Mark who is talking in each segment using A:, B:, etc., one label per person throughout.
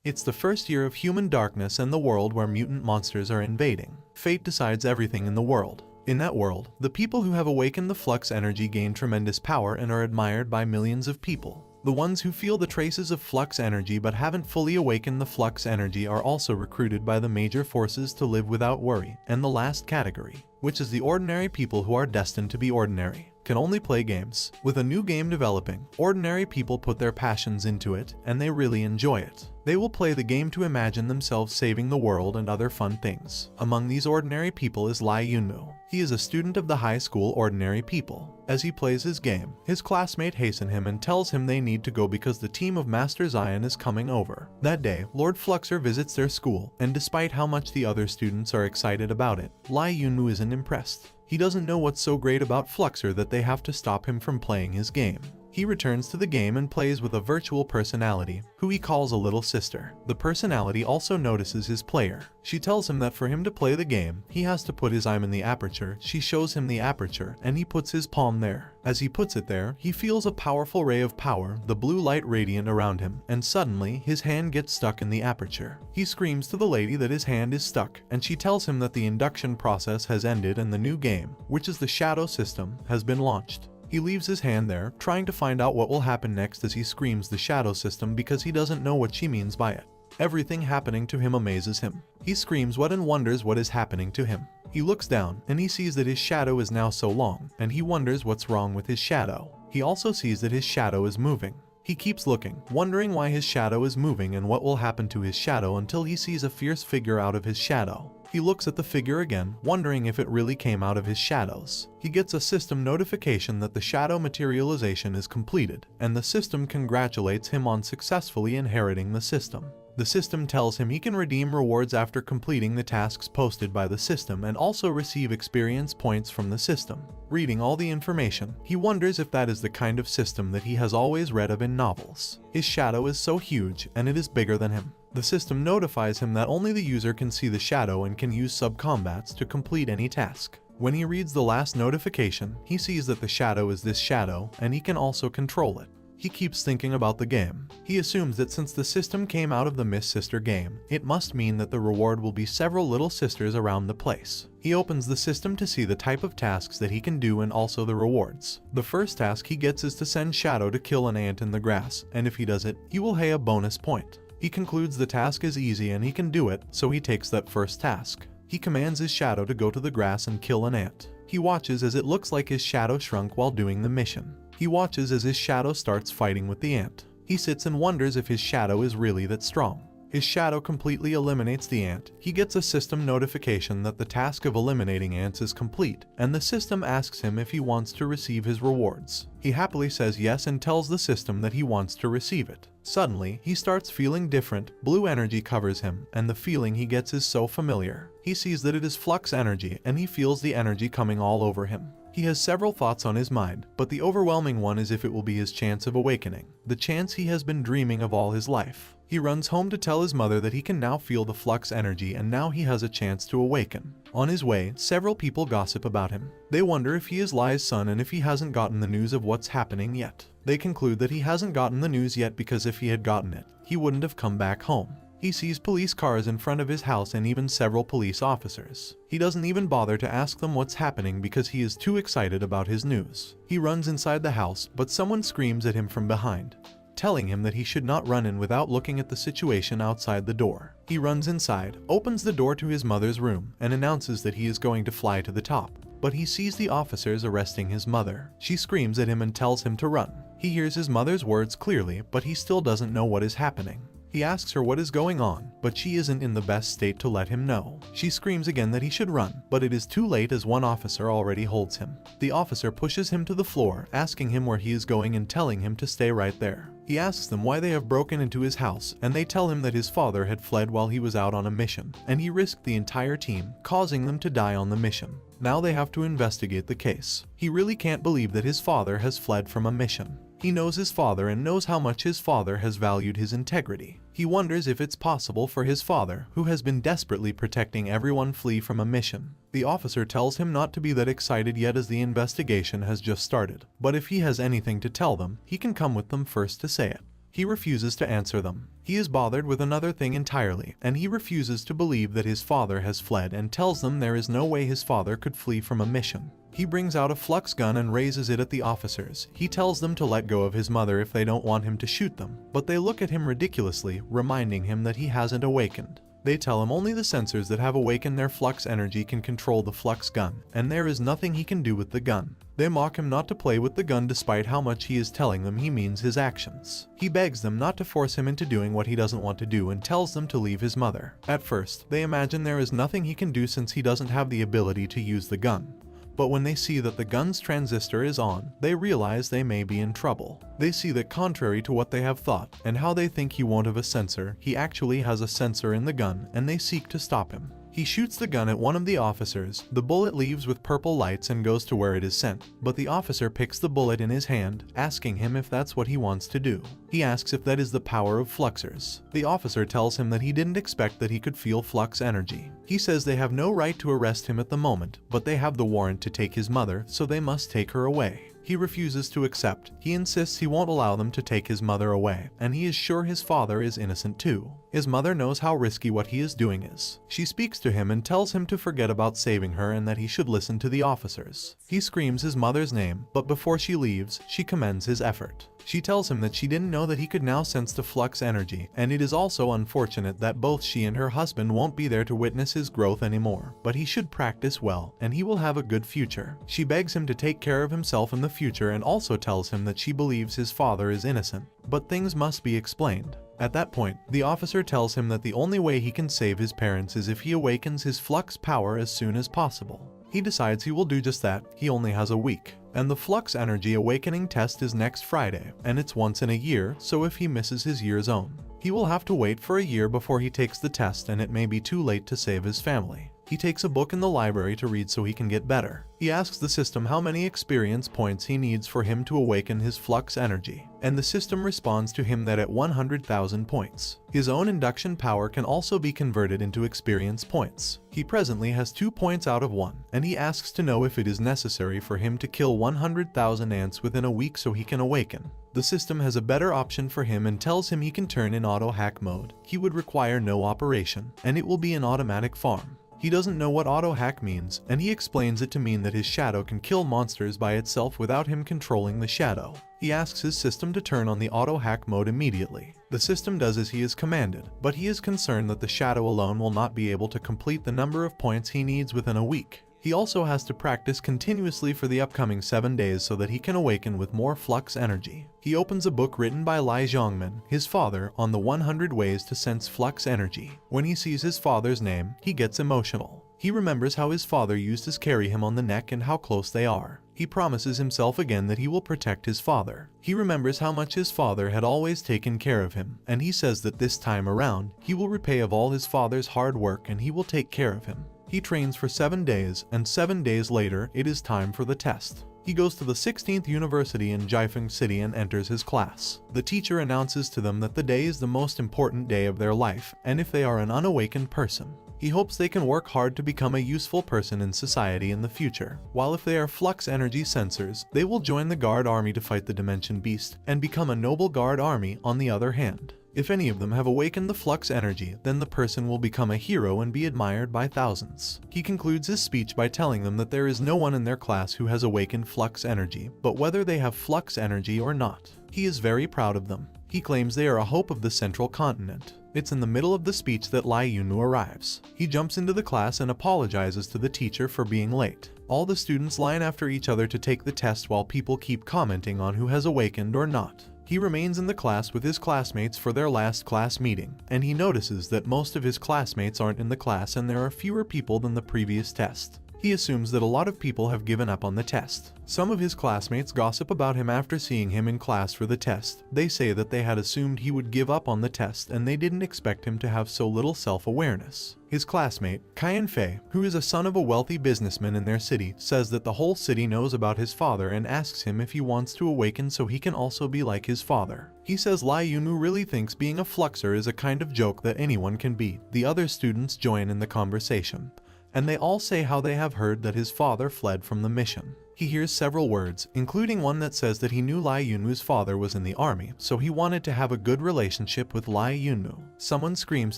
A: It's the first year of human darkness and the world where mutant monsters are invading. Fate decides everything in the world. In that world, the people who have awakened the flux energy gain tremendous power and are admired by millions of people. The ones who feel the traces of flux energy but haven't fully awakened the flux energy are also recruited by the major forces to live without worry. And the last category, which is the ordinary people who are destined to be ordinary, can only play games. With a new game developing, ordinary people put their passions into it, and they really enjoy it. They will play the game to imagine themselves saving the world and other fun things. Among these ordinary people is Lee Yunmu. He is a student of the high school Ordinary People. As he plays his game, his classmate hasten him and tells him they need to go because the team of Master Zion is coming over. That day, Lord Fluxer visits their school, and despite how much the other students are excited about it, Lee Yunmu isn't impressed. He doesn't know what's so great about Fluxer that they have to stop him from playing his game. He returns to the game and plays with a virtual personality, who he calls a little sister. The personality also notices his player. She tells him that for him to play the game, he has to put his arm in the aperture. She shows him the aperture, and he puts his palm there. As he puts it there, he feels a powerful ray of power, the blue light radiant around him, and suddenly, his hand gets stuck in the aperture. He screams to the lady that his hand is stuck, and she tells him that the induction process has ended and the new game, which is the Shadow System, has been launched. He leaves his hand there, trying to find out what will happen next as he screams the Shadow System because he doesn't know what she means by it. Everything happening to him amazes him. He screams what and wonders what is happening to him. He looks down, and he sees that his shadow is now so long, and he wonders what's wrong with his shadow. He also sees that his shadow is moving. He keeps looking, wondering why his shadow is moving and what will happen to his shadow until he sees a fierce figure out of his shadow. He looks at the figure again, wondering if it really came out of his shadows. He gets a system notification that the shadow materialization is completed, and the system congratulates him on successfully inheriting the system. The system tells him he can redeem rewards after completing the tasks posted by the system and also receive experience points from the system. Reading all the information, he wonders if that is the kind of system that he has always read of in novels. His shadow is so huge, and it is bigger than him. The system notifies him that only the user can see the shadow and can use subcombats to complete any task. When he reads the last notification, he sees that the shadow is this shadow, and he can also control it. He keeps thinking about the game. He assumes that since the system came out of the Miss Sister game, it must mean that the reward will be several little sisters around the place. He opens the system to see the type of tasks that he can do and also the rewards. The first task he gets is to send Shadow to kill an ant in the grass, and if he does it, he will pay a bonus point. He concludes the task is easy and he can do it, so he takes that first task. He commands his shadow to go to the grass and kill an ant. He watches as it looks like his shadow shrunk while doing the mission. He watches as his shadow starts fighting with the ant. He sits and wonders if his shadow is really that strong. His shadow completely eliminates the ant. He gets a system notification that the task of eliminating ants is complete, and the system asks him if he wants to receive his rewards. He happily says yes and tells the system that he wants to receive it. Suddenly, he starts feeling different. Blue energy covers him, and the feeling he gets is so familiar. He sees that it is flux energy, and he feels the energy coming all over him. He has several thoughts on his mind, but the overwhelming one is if it will be his chance of awakening, the chance he has been dreaming of all his life. He runs home to tell his mother that he can now feel the flux energy and now he has a chance to awaken. On his way, several people gossip about him. They wonder if he is Lai's son and if he hasn't gotten the news of what's happening yet. They conclude that he hasn't gotten the news yet because if he had gotten it, he wouldn't have come back home. He sees police cars in front of his house and even several police officers. He doesn't even bother to ask them what's happening because he is too excited about his news. He runs inside the house, but someone screams at him from behind, telling him that he should not run in without looking at the situation outside the door. He runs inside, opens the door to his mother's room, and announces that he is going to fly to the top. But he sees the officers arresting his mother. She screams at him and tells him to run. He hears his mother's words clearly, but he still doesn't know what is happening. He asks her what is going on, but she isn't in the best state to let him know. She screams again that he should run, but it is too late as one officer already holds him. The officer pushes him to the floor, asking him where he is going and telling him to stay right there. He asks them why they have broken into his house, and they tell him that his father had fled while he was out on a mission, and he risked the entire team, causing them to die on the mission. Now they have to investigate the case. He really can't believe that his father has fled from a mission. He knows his father and knows how much his father has valued his integrity. He wonders if it's possible for his father, who has been desperately protecting everyone, flee from a mission. The officer tells him not to be that excited yet as the investigation has just started, but if he has anything to tell them, he can come with them first to say it. He refuses to answer them. He is bothered with another thing entirely, and he refuses to believe that his father has fled and tells them there is no way his father could flee from a mission. He brings out a flux gun and raises it at the officers. He tells them to let go of his mother if they don't want him to shoot them, but they look at him ridiculously, reminding him that he hasn't awakened. They tell him only the sensors that have awakened their flux energy can control the flux gun, and there is nothing he can do with the gun. They mock him not to play with the gun despite how much he is telling them he means his actions. He begs them not to force him into doing what he doesn't want to do and tells them to leave his mother. At first, they imagine there is nothing he can do since he doesn't have the ability to use the gun. But when they see that the gun's transistor is on, they realize they may be in trouble. They see that contrary to what they have thought, and how they think he won't have a sensor, he actually has a sensor in the gun, and they seek to stop him. He shoots the gun at one of the officers. The bullet leaves with purple lights and goes to where it is sent, but the officer picks the bullet in his hand, asking him if that's what he wants to do. He asks if that is the power of fluxers. The officer tells him that he didn't expect that he could feel flux energy. He says they have no right to arrest him at the moment, but they have the warrant to take his mother, so they must take her away. He refuses to accept. He insists he won't allow them to take his mother away, and he is sure his father is innocent too. His mother knows how risky what he is doing is. She speaks to him and tells him to forget about saving her and that he should listen to the officers. He screams his mother's name, but before she leaves, she commends his effort. She tells him that she didn't know that he could now sense the flux energy, and it is also unfortunate that both she and her husband won't be there to witness his growth anymore, but he should practice well, and he will have a good future. She begs him to take care of himself in the future and also tells him that she believes his father is innocent, but things must be explained. At that point, the officer tells him that the only way he can save his parents is if he awakens his flux power as soon as possible. He decides he will do just that. He only has a week. And the flux energy awakening test is next Friday, and it's once in a year, so if he misses his year's own, he will have to wait for a year before he takes the test, and it may be too late to save his family. He takes a book in the library to read so he can get better. He asks the system how many experience points he needs for him to awaken his flux energy, and the system responds to him that at 100,000 points. His own induction power can also be converted into experience points. He presently has 2 points out of 1, and he asks to know if it is necessary for him to kill 100,000 ants within a week so he can awaken. The system has a better option for him and tells him he can turn in auto hack mode. He would require no operation, and it will be an automatic farm. He doesn't know what auto hack means, and he explains it to mean that his shadow can kill monsters by itself without him controlling the shadow. He asks his system to turn on the auto hack mode immediately. The system does as he is commanded, but he is concerned that the shadow alone will not be able to complete the number of points he needs within a week. He also has to practice continuously for the upcoming 7 days so that he can awaken with more flux energy. He opens a book written by Lai Zhongmin, his father, on the 100 ways to sense flux energy. When he sees his father's name, he gets emotional. He remembers how his father used to carry him on the neck and how close they are. He promises himself again that he will protect his father. He remembers how much his father had always taken care of him, and he says that this time around, he will repay of all his father's hard work and he will take care of him. He trains for 7 days, and 7 days later, it is time for the test. He goes to the 16th University in Jiefeng City and enters his class. The teacher announces to them that the day is the most important day of their life, and if they are an unawakened person, he hopes they can work hard to become a useful person in society in the future. While if they are flux energy sensors, they will join the guard army to fight the Dimension Beast, and become a noble guard army on the other hand. If any of them have awakened the flux energy, then the person will become a hero and be admired by thousands. He concludes his speech by telling them that there is no one in their class who has awakened flux energy, but whether they have flux energy or not. He is very proud of them. He claims they are a hope of the central continent. It's in the middle of the speech that Lai Yunwu arrives. He jumps into the class and apologizes to the teacher for being late. All the students line after each other to take the test while people keep commenting on who has awakened or not. He remains in the class with his classmates for their last class meeting, and he notices that most of his classmates aren't in the class and there are fewer people than the previous test. He assumes that a lot of people have given up on the test. Some of his classmates gossip about him after seeing him in class for the test. They say that they had assumed he would give up on the test and they didn't expect him to have so little self-awareness. His classmate, Qian Fei, who is a son of a wealthy businessman in their city, says that the whole city knows about his father and asks him if he wants to awaken so he can also be like his father. He says Lai Yunwu really thinks being a fluxer is a kind of joke that anyone can beat. The other students join in the conversation, and they all say how they have heard that his father fled from the mission. He hears several words, including one that says that he knew Lai Yunwu's father was in the army, so he wanted to have a good relationship with Lai Yunwu. Someone screams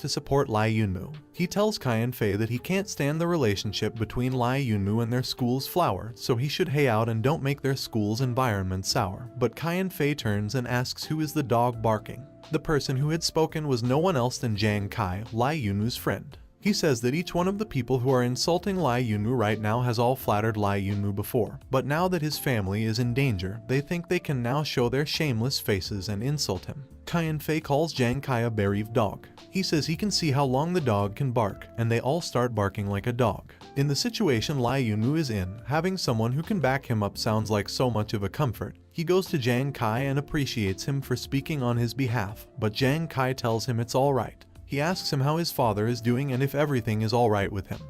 A: to support Lai Yunwu. He tells Kai and Fei that he can't stand the relationship between Lai Yunwu and their school's flower, so he should hey out and don't make their school's environment sour. But Kai and Fei turns and asks who is the dog barking. The person who had spoken was no one else than Jiang Kai, Lai Yunwu's friend. He says that each one of the people who are insulting Lai Yunwu right now has all flattered Lai Yunwu before, but now that his family is in danger, they think they can now show their shameless faces and insult him. Kai and Fei calls Jiang Kai a bereaved dog. He says he can see how long the dog can bark, and they all start barking like a dog. In the situation Lai Yunwu is in, having someone who can back him up sounds like so much of a comfort. He goes to Jiang Kai and appreciates him for speaking on his behalf, but Jiang Kai tells him it's alright. He asks him how his father is doing and if everything is alright with him.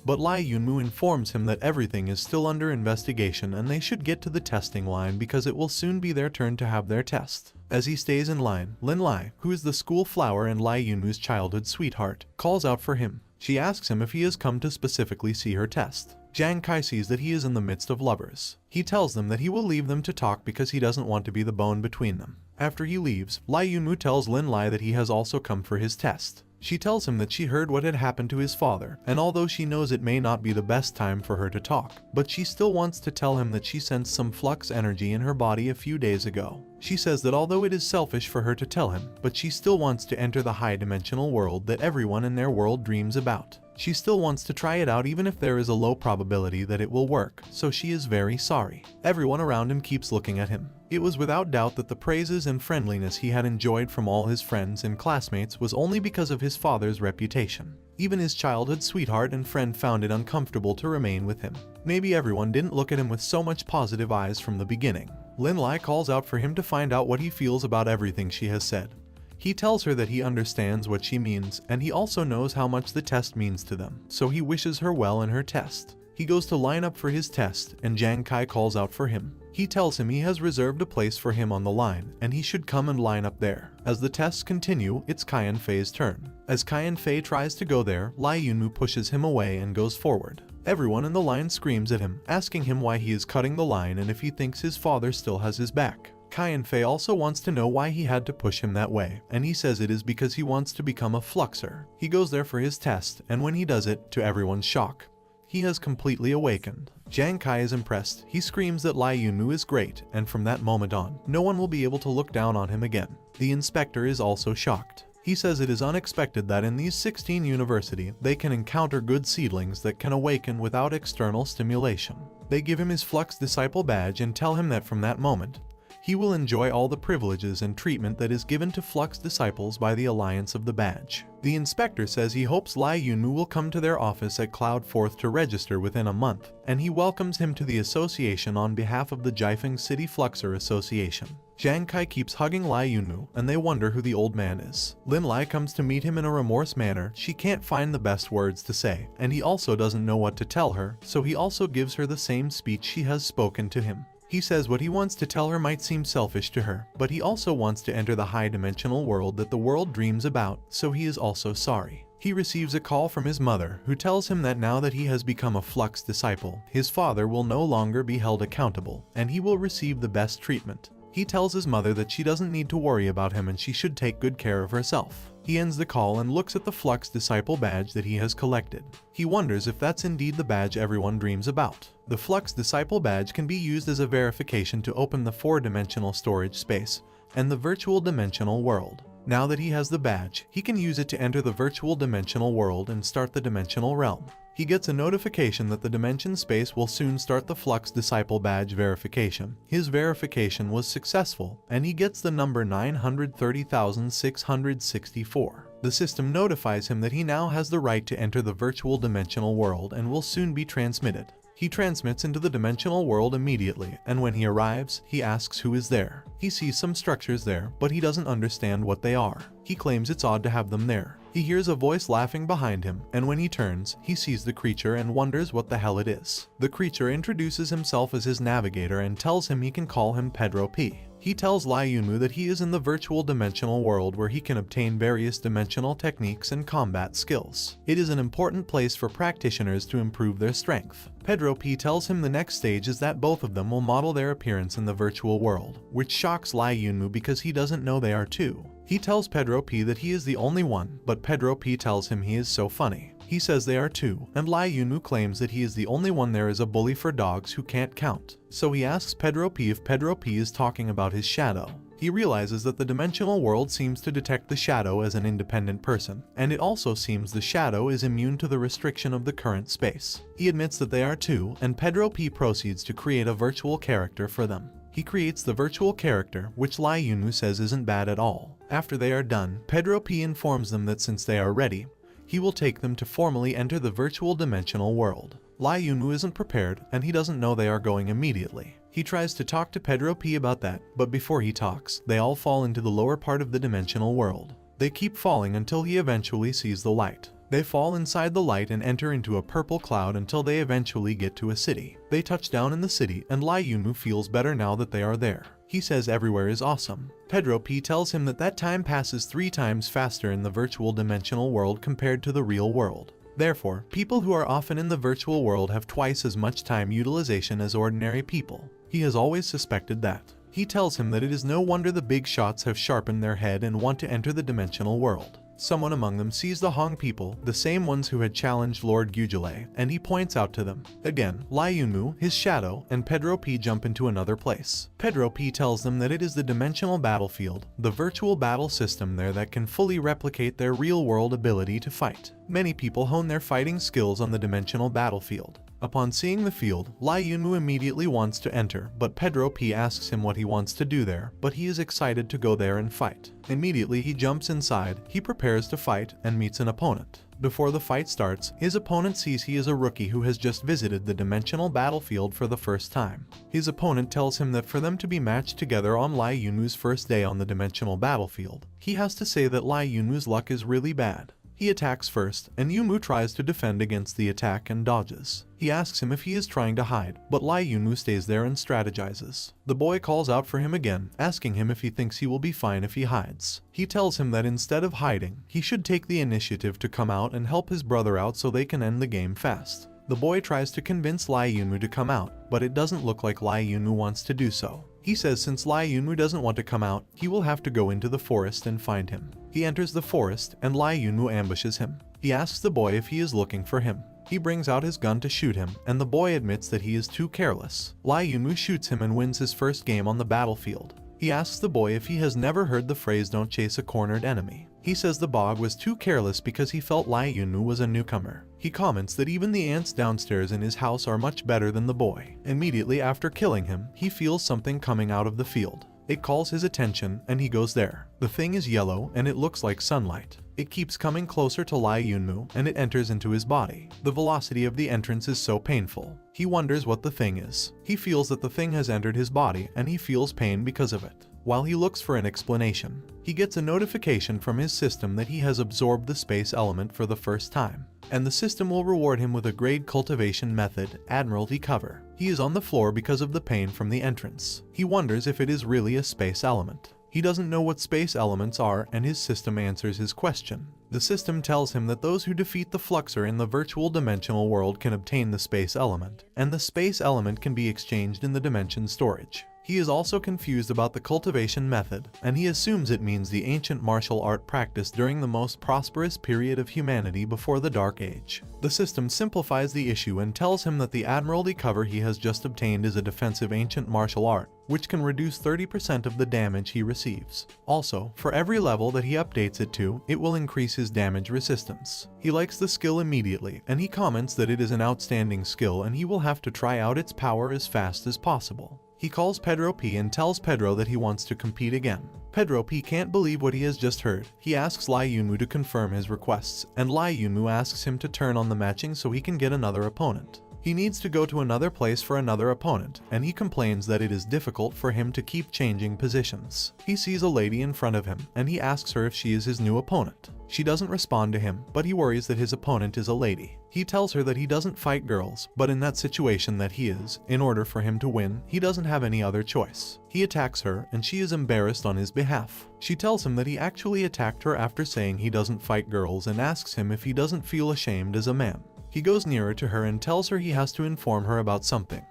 A: But Lai Yunwu informs him that everything is still under investigation and they should get to the testing line because it will soon be their turn to have their test. As he stays in line, Lin Lai, who is the school flower and Lai Yunwu's childhood sweetheart, calls out for him. She asks him if he has come to specifically see her test. Jiang Kai sees that he is in the midst of lovers. He tells them that he will leave them to talk because he doesn't want to be the bone between them. After he leaves, Lai Yunwu tells Lin Lai that he has also come for his test. She tells him that she heard what had happened to his father, and although she knows it may not be the best time for her to talk, but she still wants to tell him that she sensed some flux energy in her body a few days ago. She says that although it is selfish for her to tell him, but she still wants to enter the high-dimensional world that everyone in their world dreams about. She still wants to try it out even if there is a low probability that it will work, so she is very sorry. Everyone around him keeps looking at him. It was without doubt that the praises and friendliness he had enjoyed from all his friends and classmates was only because of his father's reputation. Even his childhood sweetheart and friend found it uncomfortable to remain with him. Maybe everyone didn't look at him with so much positive eyes from the beginning. Lin Lai calls out for him to find out what he feels about everything she has said. He tells her that he understands what she means, and he also knows how much the test means to them, so he wishes her well in her test. He goes to line up for his test, and Jiang Kai calls out for him. He tells him he has reserved a place for him on the line, and he should come and line up there. As the tests continue, it's Kai and Fei's turn. As Kai and Fei tries to go there, Lai Yunwu pushes him away and goes forward. Everyone in the line screams at him, asking him why he is cutting the line and if he thinks his father still has his back. Kai and Fei also wants to know why he had to push him that way, and he says it is because he wants to become a fluxer. He goes there for his test, and when he does it, to everyone's shock, he has completely awakened. Jiang Kai is impressed. He screams that Lai Yunwu is great, and from that moment on, no one will be able to look down on him again. The inspector is also shocked. He says it is unexpected that in these 16 universities, they can encounter good seedlings that can awaken without external stimulation. They give him his Flux Disciple badge and tell him that from that moment, he will enjoy all the privileges and treatment that is given to Flux disciples by the Alliance of the Badge. The inspector says he hopes Lai Yunwu will come to their office at Cloud 4th to register within a month, and he welcomes him to the association on behalf of the Jiefeng City Fluxer Association. Jiang Kai keeps hugging Lai Yunwu, and they wonder who the old man is. Lin Lai comes to meet him in a remorse manner. She can't find the best words to say, and he also doesn't know what to tell her, so he also gives her the same speech she has spoken to him. He says what he wants to tell her might seem selfish to her, but he also wants to enter the high-dimensional world that the world dreams about, so he is also sorry. He receives a call from his mother, who tells him that now that he has become a Flux disciple, his father will no longer be held accountable, and he will receive the best treatment. He tells his mother that she doesn't need to worry about him and she should take good care of herself. He ends the call and looks at the Flux Disciple badge that he has collected. He wonders if that's indeed the badge everyone dreams about. The Flux Disciple badge can be used as a verification to open the 4-dimensional storage space and the virtual dimensional world. Now that he has the badge, he can use it to enter the virtual dimensional world and start the dimensional realm. He gets a notification that the dimension space will soon start the Flux Disciple badge verification. His verification was successful, and he gets the number 930,664. The system notifies him that he now has the right to enter the virtual dimensional world and will soon be transmitted. He transmits into the dimensional world immediately, and when he arrives, he asks who is there. He sees some structures there, but he doesn't understand what they are. He claims it's odd to have them there. He hears a voice laughing behind him, and when he turns, he sees the creature and wonders what the hell it is. The creature introduces himself as his navigator and tells him he can call him Pedro P. He tells Lai Yunmu that he is in the virtual dimensional world where he can obtain various dimensional techniques and combat skills. It is an important place for practitioners to improve their strength. Pedro P tells him the next stage is that both of them will model their appearance in the virtual world, which shocks Lai Yunmu because he doesn't know they are two. He tells Pedro P that he is the only one, but Pedro P tells him he is so funny. He says they are two, and Lai Yunmu claims that he is the only one there is a bully for dogs who can't count. So he asks Pedro P if Pedro P is talking about his shadow. He realizes that the dimensional world seems to detect the shadow as an independent person, and it also seems the shadow is immune to the restriction of the current space. He admits that they are two, and Pedro P proceeds to create a virtual character for them. He creates the virtual character, which Lai Yunmu says isn't bad at all. After they are done, Pedro P informs them that since they are ready, he will take them to formally enter the virtual dimensional world. Lai Yunmu isn't prepared, and he doesn't know they are going immediately. He tries to talk to Pedro P about that, but before he talks, they all fall into the lower part of the dimensional world. They keep falling until he eventually sees the light. They fall inside the light and enter into a purple cloud until they eventually get to a city. They touch down in the city, and Lai Yunmu feels better now that they are there. He says everywhere is awesome. Pedro P tells him that time passes 3 times faster in the virtual dimensional world compared to the real world. Therefore, people who are often in the virtual world have twice as much time utilization as ordinary people. He has always suspected that. He tells him that it is no wonder the big shots have sharpened their head and want to enter the dimensional world. Someone among them sees the Hong people, the same ones who had challenged Lord Gugile, and he points out to them. Again, Lai Yunmu, his shadow, and Pedro P jump into another place. Pedro P tells them that it is the dimensional battlefield, the virtual battle system there that can fully replicate their real-world ability to fight. Many people hone their fighting skills on the dimensional battlefield. Upon seeing the field, Lai Yunmu immediately wants to enter, but Pedro P asks him what he wants to do there, but he is excited to go there and fight. Immediately he jumps inside, he prepares to fight, and meets an opponent. Before the fight starts, his opponent sees he is a rookie who has just visited the dimensional battlefield for the first time. His opponent tells him that for them to be matched together on Lai Yunmu's first day on the dimensional battlefield, he has to say that Lai Yunmu's luck is really bad. He attacks first, and Yunmu tries to defend against the attack and dodges. He asks him if he is trying to hide, but Lai Yunmu stays there and strategizes. The boy calls out for him again, asking him if he thinks he will be fine if he hides. He tells him that instead of hiding, he should take the initiative to come out and help his brother out so they can end the game fast. The boy tries to convince Lai Yunmu to come out, but it doesn't look like Lai Yunmu wants to do so. He says since Lai Yunmu doesn't want to come out, he will have to go into the forest and find him. He enters the forest, and Lai Yunmu ambushes him. He asks the boy if he is looking for him. He brings out his gun to shoot him, and the boy admits that he is too careless. Lai Yunmu shoots him and wins his first game on the battlefield. He asks the boy if he has never heard the phrase "don't chase a cornered enemy." He says the bog was too careless because he felt Lai Yunmu was a newcomer. He comments that even the ants downstairs in his house are much better than the boy. Immediately after killing him, he feels something coming out of the field. It calls his attention, and he goes there. The thing is yellow, and it looks like sunlight. It keeps coming closer to Lai Yunmu, and it enters into his body. The velocity of the entrance is so painful. He wonders what the thing is. He feels that the thing has entered his body, and he feels pain because of it. While he looks for an explanation, he gets a notification from his system that he has absorbed the space element for the first time, and the system will reward him with a grade cultivation method, Admiralty cover. He is on the floor because of the pain from the entrance. He wonders if it is really a space element. He doesn't know what space elements are, and his system answers his question. The system tells him that those who defeat the Fluxer in the virtual dimensional world can obtain the space element, and the space element can be exchanged in the dimension storage. He is also confused about the cultivation method, and he assumes it means the ancient martial art practiced during the most prosperous period of humanity before the Dark Age. The system simplifies the issue and tells him that the Admiralty cover he has just obtained is a defensive ancient martial art, which can reduce 30% of the damage he receives. Also, for every level that he updates it to, it will increase his damage resistance. He likes the skill immediately, and he comments that it is an outstanding skill and he will have to try out its power as fast as possible. He calls Pedro P and tells Pedro that he wants to compete again. Pedro P can't believe what he has just heard. He asks Lai Yunmu to confirm his requests, and Lai Yunmu asks him to turn on the matching so he can get another opponent. He needs to go to another place for another opponent, and he complains that it is difficult for him to keep changing positions. He sees a lady in front of him, and he asks her if she is his new opponent. She doesn't respond to him, but he worries that his opponent is a lady. He tells her that he doesn't fight girls, but in that situation that he is, in order for him to win, he doesn't have any other choice. He attacks her, and she is embarrassed on his behalf. She tells him that he actually attacked her after saying he doesn't fight girls and asks him if he doesn't feel ashamed as a man. He goes nearer to her and tells her he has to inform her about something,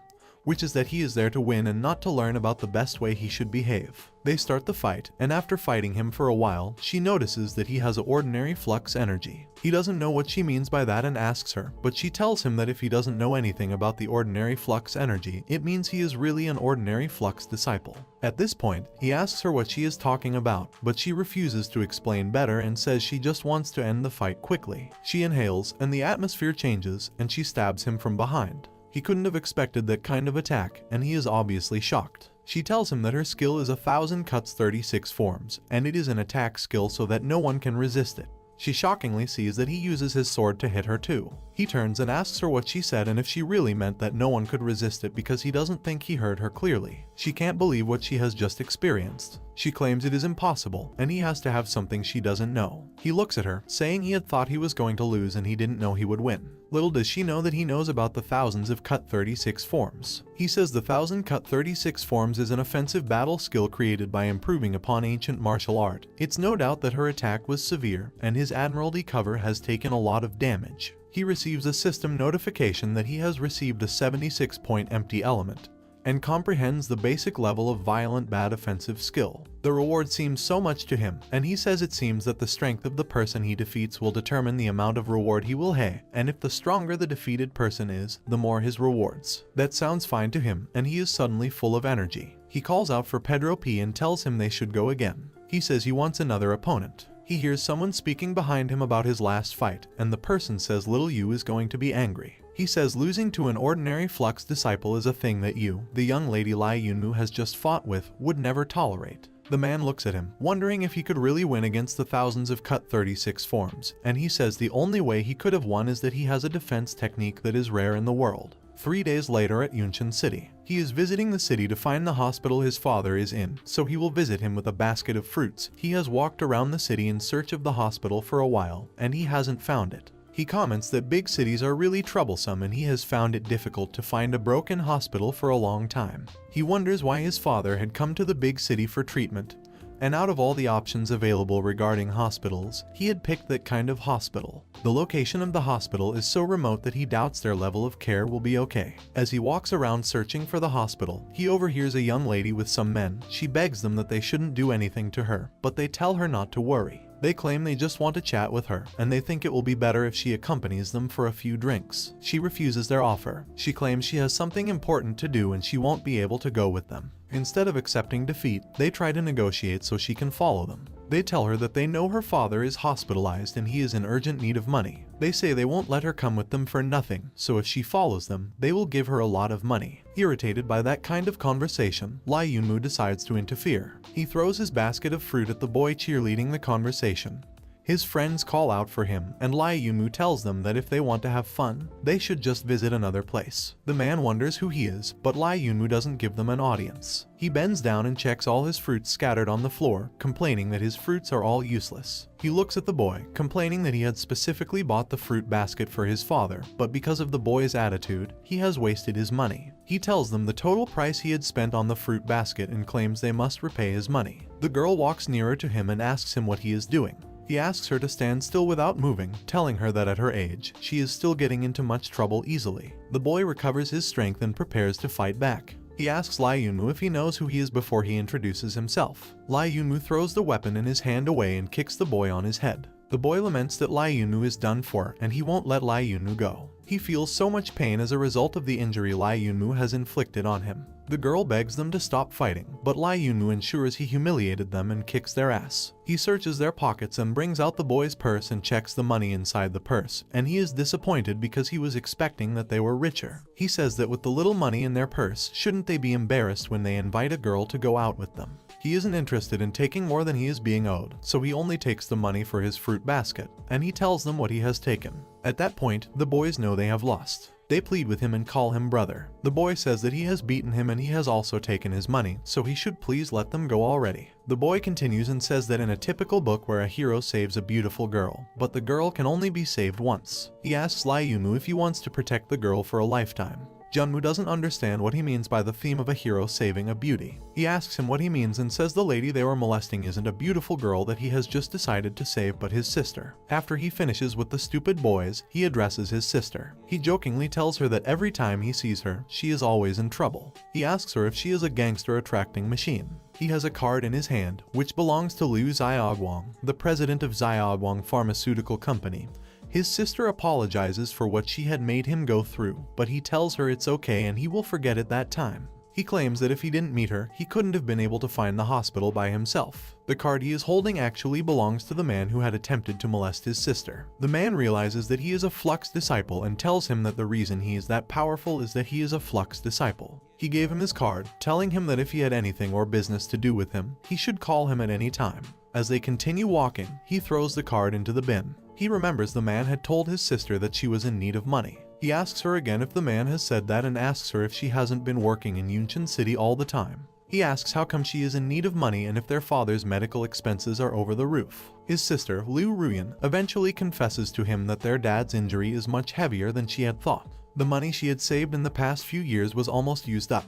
A: which is that he is there to win and not to learn about the best way he should behave. They start the fight, and after fighting him for a while, she notices that he has an ordinary flux energy. He doesn't know what she means by that and asks her, but she tells him that if he doesn't know anything about the ordinary flux energy, it means he is really an ordinary flux disciple. At this point, he asks her what she is talking about, but she refuses to explain better and says she just wants to end the fight quickly. She inhales, and the atmosphere changes, and she stabs him from behind. He couldn't have expected that kind of attack, and he is obviously shocked. She tells him that her skill is 1,000 cuts 36 forms, and it is an attack skill so that no one can resist it. She shockingly sees that he uses his sword to hit her too. He turns and asks her what she said and if she really meant that no one could resist it because he doesn't think he heard her clearly. She can't believe what she has just experienced. She claims it is impossible, and he has to have something she doesn't know. He looks at her, saying he had thought he was going to lose and he didn't know he would win. Little does she know that he knows about the thousands of cut 36 forms. He says the 1,000 cut 36 forms is an offensive battle skill created by improving upon ancient martial art. It's no doubt that her attack was severe, and his Admiralty cover has taken a lot of damage. He receives a system notification that he has received a 76-point empty element, and comprehends the basic level of violent bad offensive skill. The reward seems so much to him, and he says it seems that the strength of the person he defeats will determine the amount of reward he will have, and if the stronger the defeated person is, the more his rewards. That sounds fine to him, and he is suddenly full of energy. He calls out for Pedro P and tells him they should go again. He says he wants another opponent. He hears someone speaking behind him about his last fight, and the person says little Yu is going to be angry. He says losing to an ordinary flux disciple is a thing that Yu, the young lady Lai Yunmu has just fought with, would never tolerate. The man looks at him, wondering if he could really win against the thousands of cut 36 forms, and he says the only way he could have won is that he has a defense technique that is rare in the world. 3 days later at Yunchen City, he is visiting the city to find the hospital his father is in, so he will visit him with a basket of fruits. He has walked around the city in search of the hospital for a while, and he hasn't found it. He comments that big cities are really troublesome and he has found it difficult to find a broken hospital for a long time. He wonders why his father had come to the big city for treatment, and out of all the options available regarding hospitals, he had picked that kind of hospital. The location of the hospital is so remote that he doubts their level of care will be okay. As he walks around searching for the hospital, he overhears a young lady with some men. She begs them that they shouldn't do anything to her, but they tell her not to worry. They claim they just want to chat with her, and they think it will be better if she accompanies them for a few drinks. She refuses their offer. She claims she has something important to do and she won't be able to go with them. Instead of accepting defeat, they try to negotiate so she can follow them. They tell her that they know her father is hospitalized and he is in urgent need of money. They say they won't let her come with them for nothing, so if she follows them, they will give her a lot of money. Irritated by that kind of conversation, Lai Yunmu decides to interfere. He throws his basket of fruit at the boy cheerleading the conversation. His friends call out for him, and Lai Yunmu tells them that if they want to have fun, they should just visit another place. The man wonders who he is, but Lai Yunmu doesn't give them an audience. He bends down and checks all his fruits scattered on the floor, complaining that his fruits are all useless. He looks at the boy, complaining that he had specifically bought the fruit basket for his father, but because of the boy's attitude, he has wasted his money. He tells them the total price he had spent on the fruit basket and claims they must repay his money. The girl walks nearer to him and asks him what he is doing. He asks her to stand still without moving, telling her that at her age, she is still getting into much trouble easily. The boy recovers his strength and prepares to fight back. He asks Lai Yunmu if he knows who he is before he introduces himself. Lai Yunmu throws the weapon in his hand away and kicks the boy on his head. The boy laments that Lai Yunmu is done for and he won't let Lai Yunmu go. He feels so much pain as a result of the injury Lai Yunmu has inflicted on him. The girl begs them to stop fighting, but Lai Yunmu ensures he humiliated them and kicks their ass. He searches their pockets and brings out the boy's purse and checks the money inside the purse, and he is disappointed because he was expecting that they were richer. He says that with the little money in their purse, shouldn't they be embarrassed when they invite a girl to go out with them? He isn't interested in taking more than he is being owed, so he only takes the money for his fruit basket, and he tells them what he has taken. At that point, the boys know they have lost. They plead with him and call him brother. The boy says that he has beaten him and he has also taken his money, so he should please let them go already. The boy continues and says that in a typical book where a hero saves a beautiful girl, but the girl can only be saved once. He asks Lee Yunwoo if he wants to protect the girl for a lifetime. Junwoo doesn't understand what he means by the theme of a hero saving a beauty. He asks him what he means and says the lady they were molesting isn't a beautiful girl that he has just decided to save but his sister. After he finishes with the stupid boys, he addresses his sister. He jokingly tells her that every time he sees her, she is always in trouble. He asks her if she is a gangster attracting machine. He has a card in his hand, which belongs to Liu Xiaoguang, the president of Xiaoguang Pharmaceutical Company. His sister apologizes for what she had made him go through, but he tells her it's okay and he will forget it that time. He claims that if he didn't meet her, he couldn't have been able to find the hospital by himself. The card he is holding actually belongs to the man who had attempted to molest his sister. The man realizes that he is a Flux disciple and tells him that the reason he is that powerful is that he is a Flux disciple. He gave him his card, telling him that if he had anything or business to do with him, he should call him at any time. As they continue walking, he throws the card into the bin. He remembers the man had told his sister that she was in need of money. He asks her again if the man has said that and asks her if she hasn't been working in Yunchen City all the time. He asks how come she is in need of money and if their father's medical expenses are over the roof. His sister, Liu Ruyan, eventually confesses to him that their dad's injury is much heavier than she had thought. The money she had saved in the past few years was almost used up.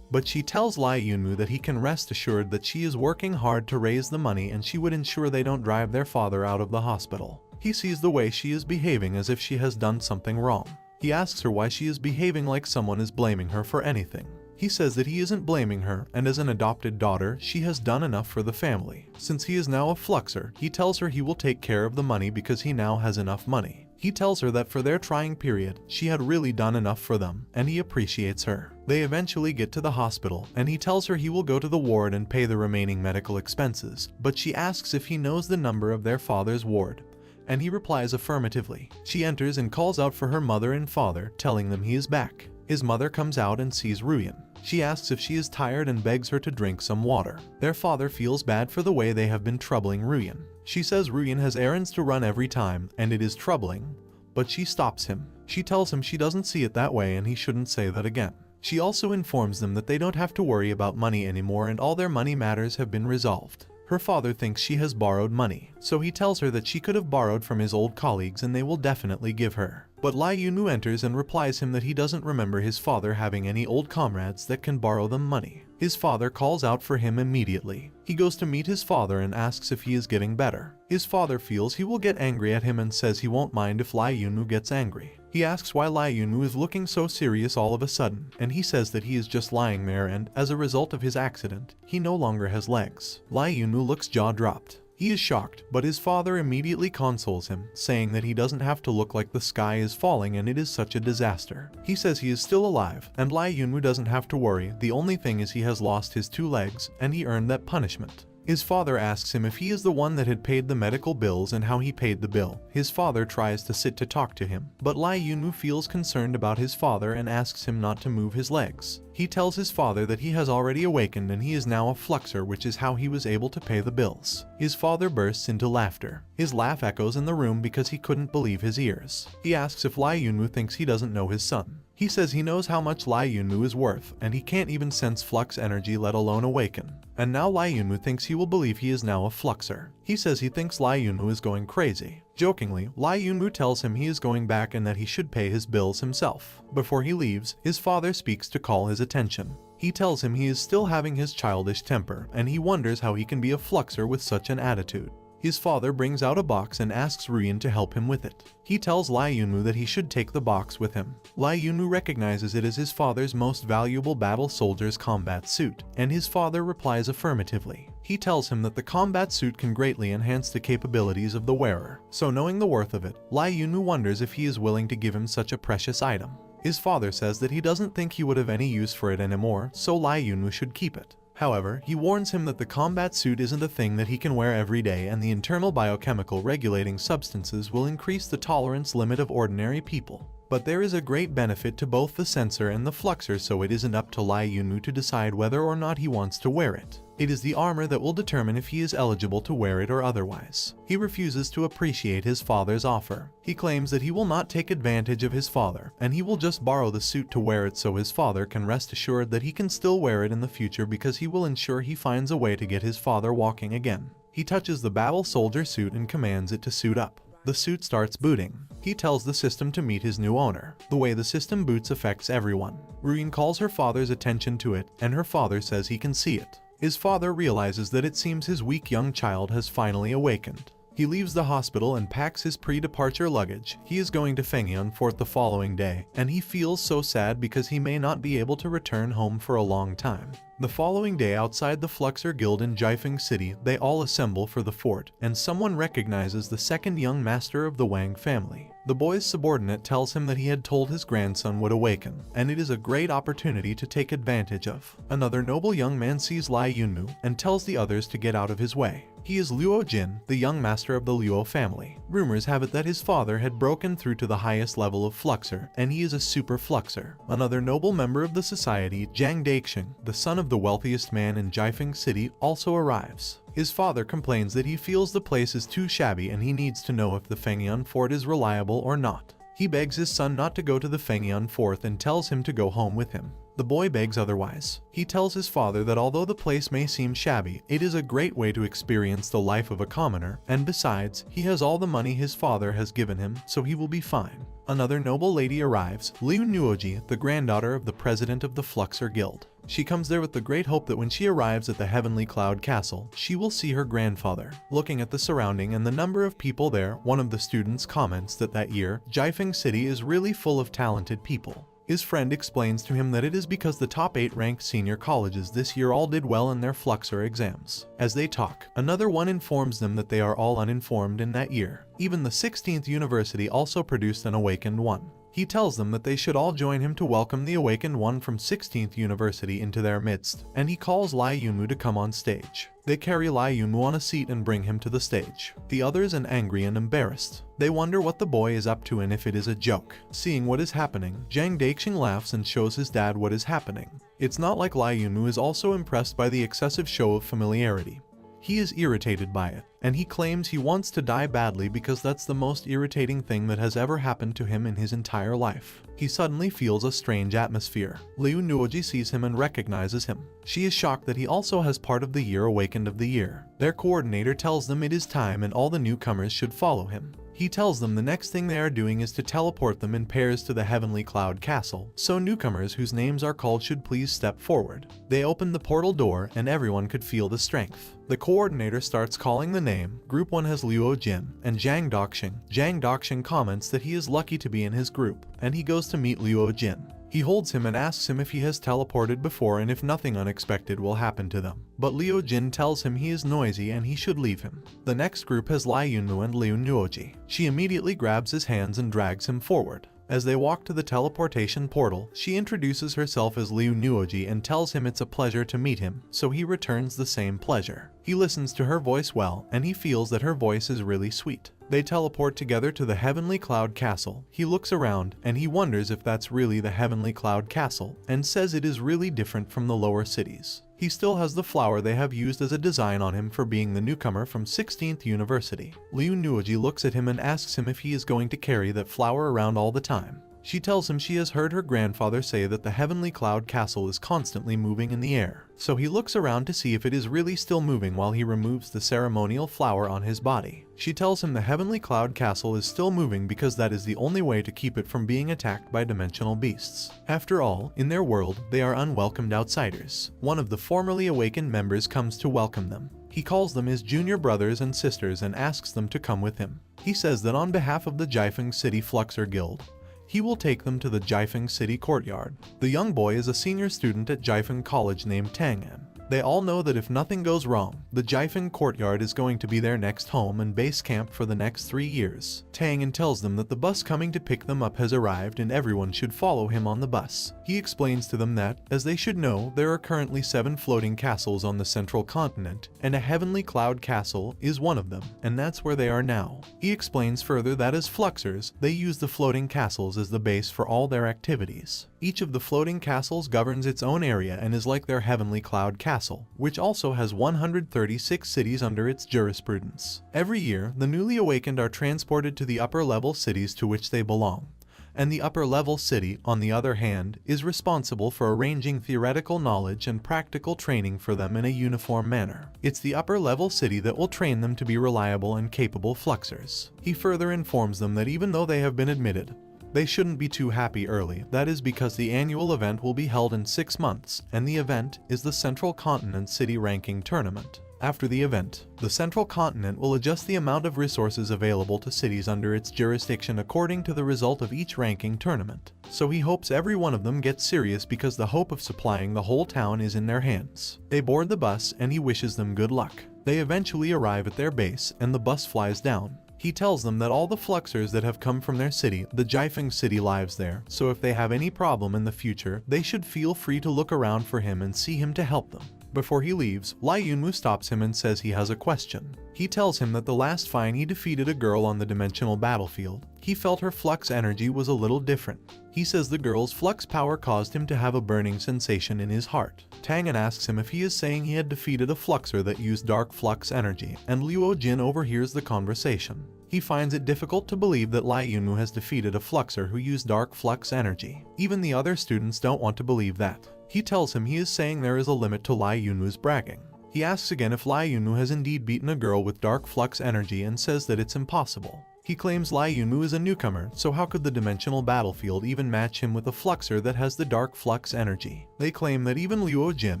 A: But she tells Lee Yunwoo that he can rest assured that she is working hard to raise the money and she would ensure they don't drive their father out of the hospital. He sees the way she is behaving as if she has done something wrong. He asks her why she is behaving like someone is blaming her for anything. He says that he isn't blaming her, and as an adopted daughter, she has done enough for the family. Since he is now a Fluxer, he tells her he will take care of the money because he now has enough money. He tells her that for their trying period, she had really done enough for them, and he appreciates her. They eventually get to the hospital, and he tells her he will go to the ward and pay the remaining medical expenses, but she asks if he knows the number of their father's ward, and he replies affirmatively. She enters and calls out for her mother and father, telling them he is back. His mother comes out and sees Ruyan. She asks if she is tired and begs her to drink some water. Their father feels bad for the way they have been troubling Ruyan. She says Ruyan has errands to run every time, and it is troubling, but she stops him. She tells him she doesn't see it that way and he shouldn't say that again. She also informs them that they don't have to worry about money anymore and all their money matters have been resolved. Her father thinks she has borrowed money, so he tells her that she could have borrowed from his old colleagues and they will definitely give her. But Lee Yunwoo enters and replies him that he doesn't remember his father having any old comrades that can borrow them money. His father calls out for him immediately. He goes to meet his father and asks if he is getting better. His father feels he will get angry at him and says he won't mind if Lee Yunwoo gets angry. He asks why Lee Yunwoo is looking so serious all of a sudden, and he says that he is just lying there and, as a result of his accident, he no longer has legs. Lee Yunwoo looks jaw-dropped. He is shocked, but his father immediately consoles him, saying that he doesn't have to look like the sky is falling and it is such a disaster. He says he is still alive, and Lee Yunwoo doesn't have to worry, the only thing is he has lost his 2 legs, and he earned that punishment. His father asks him if he is the one that had paid the medical bills and how he paid the bill. His father tries to sit to talk to him, but Lee Yunwoo feels concerned about his father and asks him not to move his legs. He tells his father that he has already awakened and he is now a Fluxer, which is how he was able to pay the bills. His father bursts into laughter. His laugh echoes in the room because he couldn't believe his ears. He asks if Lee Yunwoo thinks he doesn't know his son. He says he knows how much Lee Yunwoo is worth, and he can't even sense Flux energy, let alone awaken. And now Lee Yunwoo thinks he will believe he is now a Fluxer. He says he thinks Lee Yunwoo is going crazy. Jokingly, Lee Yunwoo tells him he is going back and that he should pay his bills himself. Before he leaves, his father speaks to call his attention. He tells him he is still having his childish temper, and he wonders how he can be a Fluxer with such an attitude. His father brings out a box and asks Ruyan to help him with it. He tells Lee Yunwoo that he should take the box with him. Lee Yunwoo recognizes it as his father's most valuable battle soldier's combat suit, and his father replies affirmatively. He tells him that the combat suit can greatly enhance the capabilities of the wearer, so knowing the worth of it, Lee Yunwoo wonders if he is willing to give him such a precious item. His father says that he doesn't think he would have any use for it anymore, so Lee Yunwoo should keep it. However, he warns him that the combat suit isn't a thing that he can wear every day and the internal biochemical regulating substances will increase the tolerance limit of ordinary people. But there is a great benefit to both the sensor and the Fluxer, so it isn't up to Lee Yunwoo to decide whether or not he wants to wear it. It is the armor that will determine if he is eligible to wear it or otherwise. He refuses to appreciate his father's offer. He claims that he will not take advantage of his father, and he will just borrow the suit to wear it so his father can rest assured that he can still wear it in the future, because he will ensure he finds a way to get his father walking again. He touches the battle soldier suit and commands it to suit up. The suit starts booting. He tells the system to meet his new owner. The way the system boots affects everyone. Ruin calls her father's attention to it, and her father says he can see it. His father realizes that it seems his weak young child has finally awakened. He leaves the hospital and packs his pre-departure luggage. He is going to Fengyan Fort the following day, and he feels so sad because he may not be able to return home for a long time. The following day, outside the Fluxer Guild in Jifeng City, they all assemble for the fort, and someone recognizes the second young master of the Wang family. The boy's subordinate tells him that he had told his grandson would awaken, and it is a great opportunity to take advantage of. Another noble young man sees Lai Yunmu and tells the others to get out of his way. He is Luo Jin, the young master of the Luo family. Rumors have it that his father had broken through to the highest level of Fluxer, and he is a super Fluxer. Another noble member of the society, Zhang Daixing, the son of the wealthiest man in Jifeng City, also arrives. His father complains that he feels the place is too shabby and he needs to know if the Fengyan Fort is reliable or not. He begs his son not to go to the Fengyan Fort and tells him to go home with him. The boy begs otherwise. He tells his father that although the place may seem shabby, it is a great way to experience the life of a commoner, and besides, he has all the money his father has given him, so he will be fine. Another noble lady arrives, Liu Nuoji, the granddaughter of the president of the Fluxer Guild. She comes there with the great hope that when she arrives at the Heavenly Cloud Castle, she will see her grandfather. Looking at the surrounding and the number of people there, one of the students comments that year, Jifeng City is really full of talented people. His friend explains to him that it is because the top 8 ranked senior colleges this year all did well in their Fluxer exams. As they talk, another one informs them that they are all uninformed in that year. Even the 16th university also produced an awakened one. He tells them that they should all join him to welcome the awakened one from 16th University into their midst, and he calls Lai Yunmu to come on stage. They carry Lai Yunmu on a seat and bring him to the stage. The others are angry and embarrassed. They wonder what the boy is up to and if it is a joke. Seeing what is happening, Zhang Daixing laughs and shows his dad what is happening. It's not like Lai Yunmu is also impressed by the excessive show of familiarity. He is irritated by it, and he claims he wants to die badly because that's the most irritating thing that has ever happened to him in his entire life. He suddenly feels a strange atmosphere. Liu Nuoji sees him and recognizes him. She is shocked that he also has part of the year awakened of the year. Their coordinator tells them it is time and all the newcomers should follow him. He tells them the next thing they are doing is to teleport them in pairs to the Heavenly Cloud Castle, so newcomers whose names are called should please step forward. They open the portal door and everyone could feel the strength. The coordinator starts calling the name. Group 1 has Luo Jin and Zhang Daixing. Zhang Daixing comments that he is lucky to be in his group, and he goes to meet Luo Jin. He holds him and asks him if he has teleported before and if nothing unexpected will happen to them. But Liu Jin tells him he is noisy and he should leave him. The next group has Lai Yunmu and Liu Nuoji. She immediately grabs his hands and drags him forward. As they walk to the teleportation portal, she introduces herself as Liu Nuoji and tells him it's a pleasure to meet him, so he returns the same pleasure. He listens to her voice well, and he feels that her voice is really sweet. They teleport together to the Heavenly Cloud Castle. He looks around, and he wonders if that's really the Heavenly Cloud Castle, and says it is really different from the lower cities. He still has the flower they have used as a design on him for being the newcomer from 16th University. Liu Nuoji looks at him and asks him if he is going to carry that flower around all the time. She tells him she has heard her grandfather say that the Heavenly Cloud Castle is constantly moving in the air. So he looks around to see if it is really still moving while he removes the ceremonial flower on his body. She tells him the Heavenly Cloud Castle is still moving because that is the only way to keep it from being attacked by dimensional beasts. After all, in their world, they are unwelcomed outsiders. One of the formerly awakened members comes to welcome them. He calls them his junior brothers and sisters and asks them to come with him. He says that on behalf of the Jifeng City Fluxer Guild, he will take them to the Jifeng City courtyard. The young boy is a senior student at Jifeng College named Tang An. They all know that if nothing goes wrong, the Jifeng courtyard is going to be their next home and base camp for the next 3 years. Tang An tells them that the bus coming to pick them up has arrived and everyone should follow him on the bus. He explains to them that, as they should know, there are currently 7 floating castles on the central continent, and a Heavenly Cloud Castle is one of them, and that's where they are now. He explains further that as Fluxers, they use the floating castles as the base for all their activities. Each of the floating castles governs its own area and is like their Heavenly Cloud Castle. castle, which also has 136 cities under its jurisprudence. Every year, the newly awakened are transported to the upper-level cities to which they belong, and the upper-level city, on the other hand, is responsible for arranging theoretical knowledge and practical training for them in a uniform manner. It's the upper-level city that will train them to be reliable and capable fluxers. He further informs them that even though they have been admitted, they shouldn't be too happy early. That is because the annual event will be held in 6 months, and the event is the Central Continent City Ranking Tournament. After the event, the Central Continent will adjust the amount of resources available to cities under its jurisdiction according to the result of each ranking tournament. So he hopes every one of them gets serious because the hope of supplying the whole town is in their hands. They board the bus and he wishes them good luck. They eventually arrive at their base and the bus flies down. He tells them that all the fluxers that have come from their city, the Jifeng city, lives there, so if they have any problem in the future, they should feel free to look around for him and see him to help them. Before he leaves, Lai Yunwu stops him and says he has a question. He tells him that the last fight he defeated a girl on the dimensional battlefield. He felt her flux energy was a little different. He says the girl's flux power caused him to have a burning sensation in his heart. Tangan asks him if he is saying he had defeated a fluxer that used dark flux energy, and Luo Jin overhears the conversation. He finds it difficult to believe that Lai Yunwu has defeated a fluxer who used dark flux energy. Even the other students don't want to believe that. He tells him he is saying there is a limit to Lai Yunwu's bragging. He asks again if Lai Yunwu has indeed beaten a girl with dark flux energy and says that it's impossible. He claims Lai Yunwu is a newcomer, so how could the dimensional battlefield even match him with a fluxer that has the dark flux energy? They claim that even Luo Jin,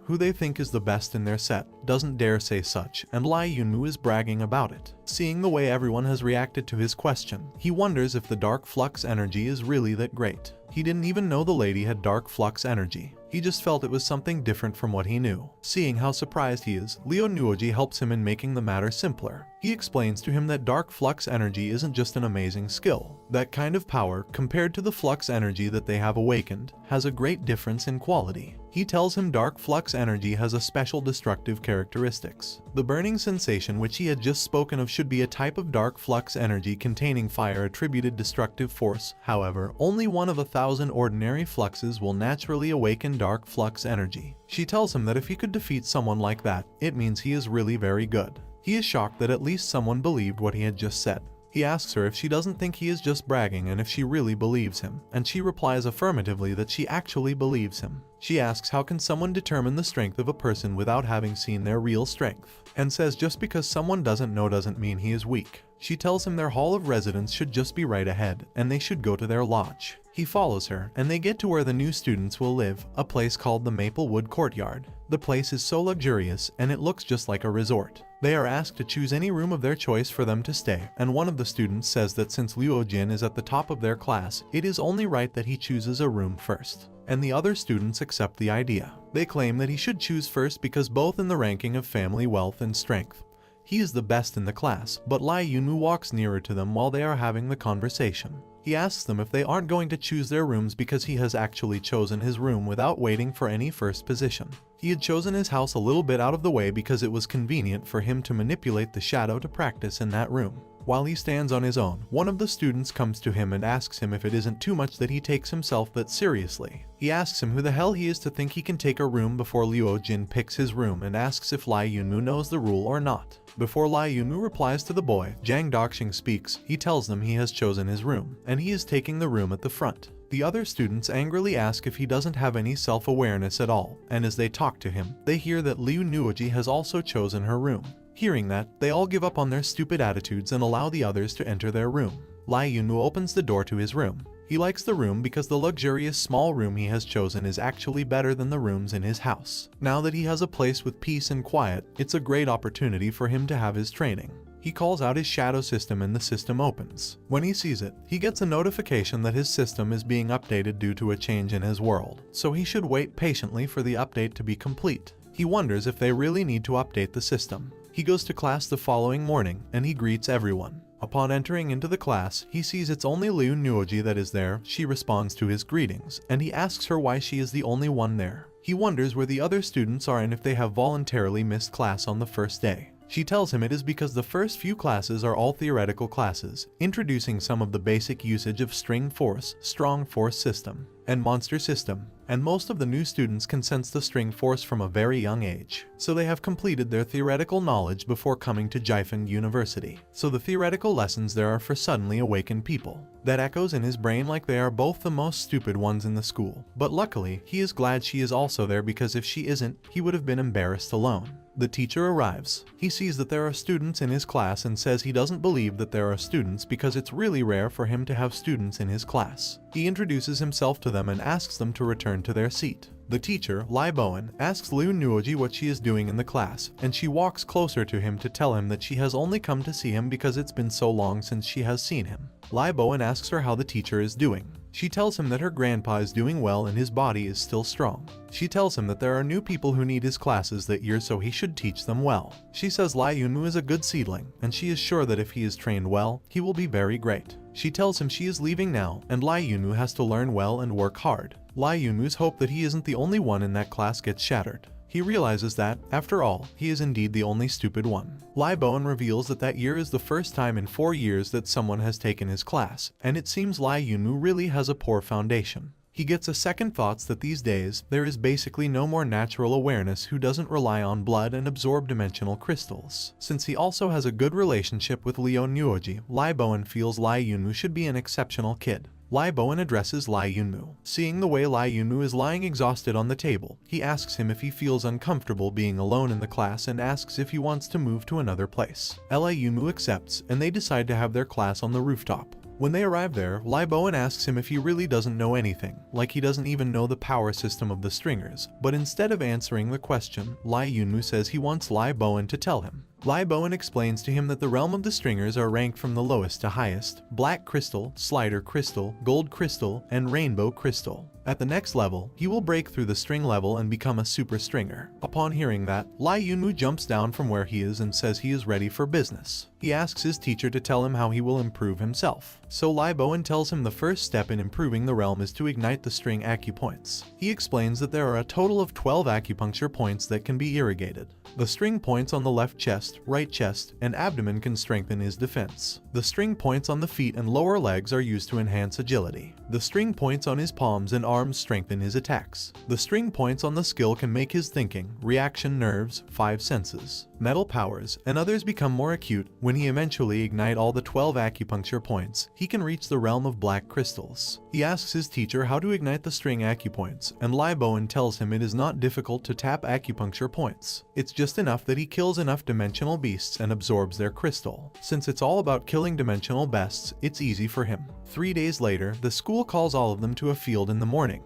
A: who they think is the best in their set, doesn't dare say such, and Lai Yunwu is bragging about it. Seeing the way everyone has reacted to his question, he wonders if the dark flux energy is really that great. He didn't even know the lady had dark flux energy. He just felt it was something different from what he knew. Seeing how surprised he is, Leo Nuoji helps him in making the matter simpler. He explains to him that dark flux energy isn't just an amazing skill. That kind of power, compared to the flux energy that they have awakened, has a great difference in quality. He tells him dark flux energy has a special destructive characteristics. The burning sensation which he had just spoken of should be a type of dark flux energy containing fire attributed destructive force. However, only one of 1,000 ordinary fluxes will naturally awaken dark flux energy. She tells him that if he could defeat someone like that, it means he is really very good. He is shocked that at least someone believed what he had just said. He asks her if she doesn't think he is just bragging and if she really believes him, and she replies affirmatively that she actually believes him. She asks how can someone determine the strength of a person without having seen their real strength, and says just because someone doesn't know doesn't mean he is weak. She tells him their hall of residence should just be right ahead, and they should go to their lodge. He follows her, and they get to where the new students will live, a place called the Maplewood Courtyard. The place is so luxurious, and it looks just like a resort. They are asked to choose any room of their choice for them to stay, and one of the students says that since Luo Jin is at the top of their class, it is only right that he chooses a room first. And the other students accept the idea. They claim that he should choose first because both in the ranking of family wealth and strength, he is the best in the class, but Lai Yunwu walks nearer to them while they are having the conversation. He asks them if they aren't going to choose their rooms because he has actually chosen his room without waiting for any first position. He had chosen his house a little bit out of the way because it was convenient for him to manipulate the shadow to practice in that room. While he stands on his own, one of the students comes to him and asks him if it isn't too much that he takes himself that seriously. He asks him who the hell he is to think he can take a room before Luo Jin picks his room and asks if Lai Yunwu knows the rule or not. Before Lai Yunwu replies to the boy, Zhang Daoxing speaks. He tells them he has chosen his room, and he is taking the room at the front. The other students angrily ask if he doesn't have any self-awareness at all, and as they talk to him, they hear that Liu Nuoji has also chosen her room. Hearing that, they all give up on their stupid attitudes and allow the others to enter their room. Lai Yunwu opens the door to his room. He likes the room because the luxurious small room he has chosen is actually better than the rooms in his house. Now that he has a place with peace and quiet, it's a great opportunity for him to have his training. He calls out his shadow system and the system opens. When he sees it, he gets a notification that his system is being updated due to a change in his world, so he should wait patiently for the update to be complete. He wonders if they really need to update the system. He goes to class the following morning, and he greets everyone. Upon entering into the class, he sees it's only Liu Nuoji that is there. She responds to his greetings, and he asks her why she is the only one there. He wonders where the other students are and if they have voluntarily missed class on the first day. She tells him it is because the first few classes are all theoretical classes, introducing some of the basic usage of string force, strong force system, and monster system. and most of the new students can sense the string force from a very young age. So they have completed their theoretical knowledge before coming to Jifen University. So the theoretical lessons there are for suddenly awakened people. That echoes in his brain like they are both the most stupid ones in the school. But luckily, he is glad she is also there, because if she isn't, he would have been embarrassed alone. The teacher arrives. He sees that there are students in his class and says he doesn't believe that there are students because it's really rare for him to have students in his class. He introduces himself to them and asks them to return to their seat. The teacher, Lai Bowen, asks Liu Nuoji what she is doing in the class, and she walks closer to him to tell him that she has only come to see him because it's been so long since she has seen him. Lai Bowen asks her how the teacher is doing. She tells him that her grandpa is doing well and his body is still strong. She tells him that there are new people who need his classes that year, so he should teach them well. She says Lai Yunmu is a good seedling, and she is sure that if he is trained well, he will be very great. She tells him she is leaving now, and Lai Yunmu has to learn well and work hard. Lai Yunmu's hope that he isn't the only one in that class gets shattered. He realizes that, after all, he is indeed the only stupid one. Lai Bowen reveals that that year is the first time in 4 years that someone has taken his class, and it seems Lai Yunmu really has a poor foundation. He gets a second thoughts that these days, there is basically no more natural awareness who doesn't rely on blood and absorb dimensional crystals. Since he also has a good relationship with Liu Nuoji, Lai Bowen feels Lai Yunmu should be an exceptional kid. Lai Bowen addresses Lai Yunmu. Seeing the way Lai Yunmu is lying exhausted on the table, he asks him if he feels uncomfortable being alone in the class and asks if he wants to move to another place. Lai Yunmu accepts, and they decide to have their class on the rooftop. When they arrive there, Lai Bowen asks him if he really doesn't know anything, like he doesn't even know the power system of the stringers, but instead of answering the question, Lai Yunmu says he wants Lai Bowen to tell him. Lai Bowen explains to him that the realm of the stringers are ranked from the lowest to highest: black crystal, slider crystal, gold crystal, and rainbow crystal. At the next level, he will break through the string level and become a super stringer. Upon hearing that, Lai Yunmu jumps down from where he is and says he is ready for business. He asks his teacher to tell him how he will improve himself. So Lai Bowen tells him the first step in improving the realm is to ignite the string acupoints. He explains that there are a total of 12 acupuncture points that can be irrigated. The string points on the left chest, right chest, and abdomen can strengthen his defense. The string points on the feet and lower legs are used to enhance agility. The string points on his palms and arms strengthen his attacks. The string points on the skill can make his thinking, reaction nerves, 5 senses, mental powers, and others become more acute. When he eventually ignite all the 12 acupuncture points, he can reach the realm of black crystals. He asks his teacher how to ignite the string acupoints, and Lai Bowen tells him it is not difficult to tap acupuncture points. It's just enough that he kills enough dimensional beasts and absorbs their crystal. Since it's all about killing dimensional beasts, it's easy for him. 3 days later, the school calls all of them to a field in the morning,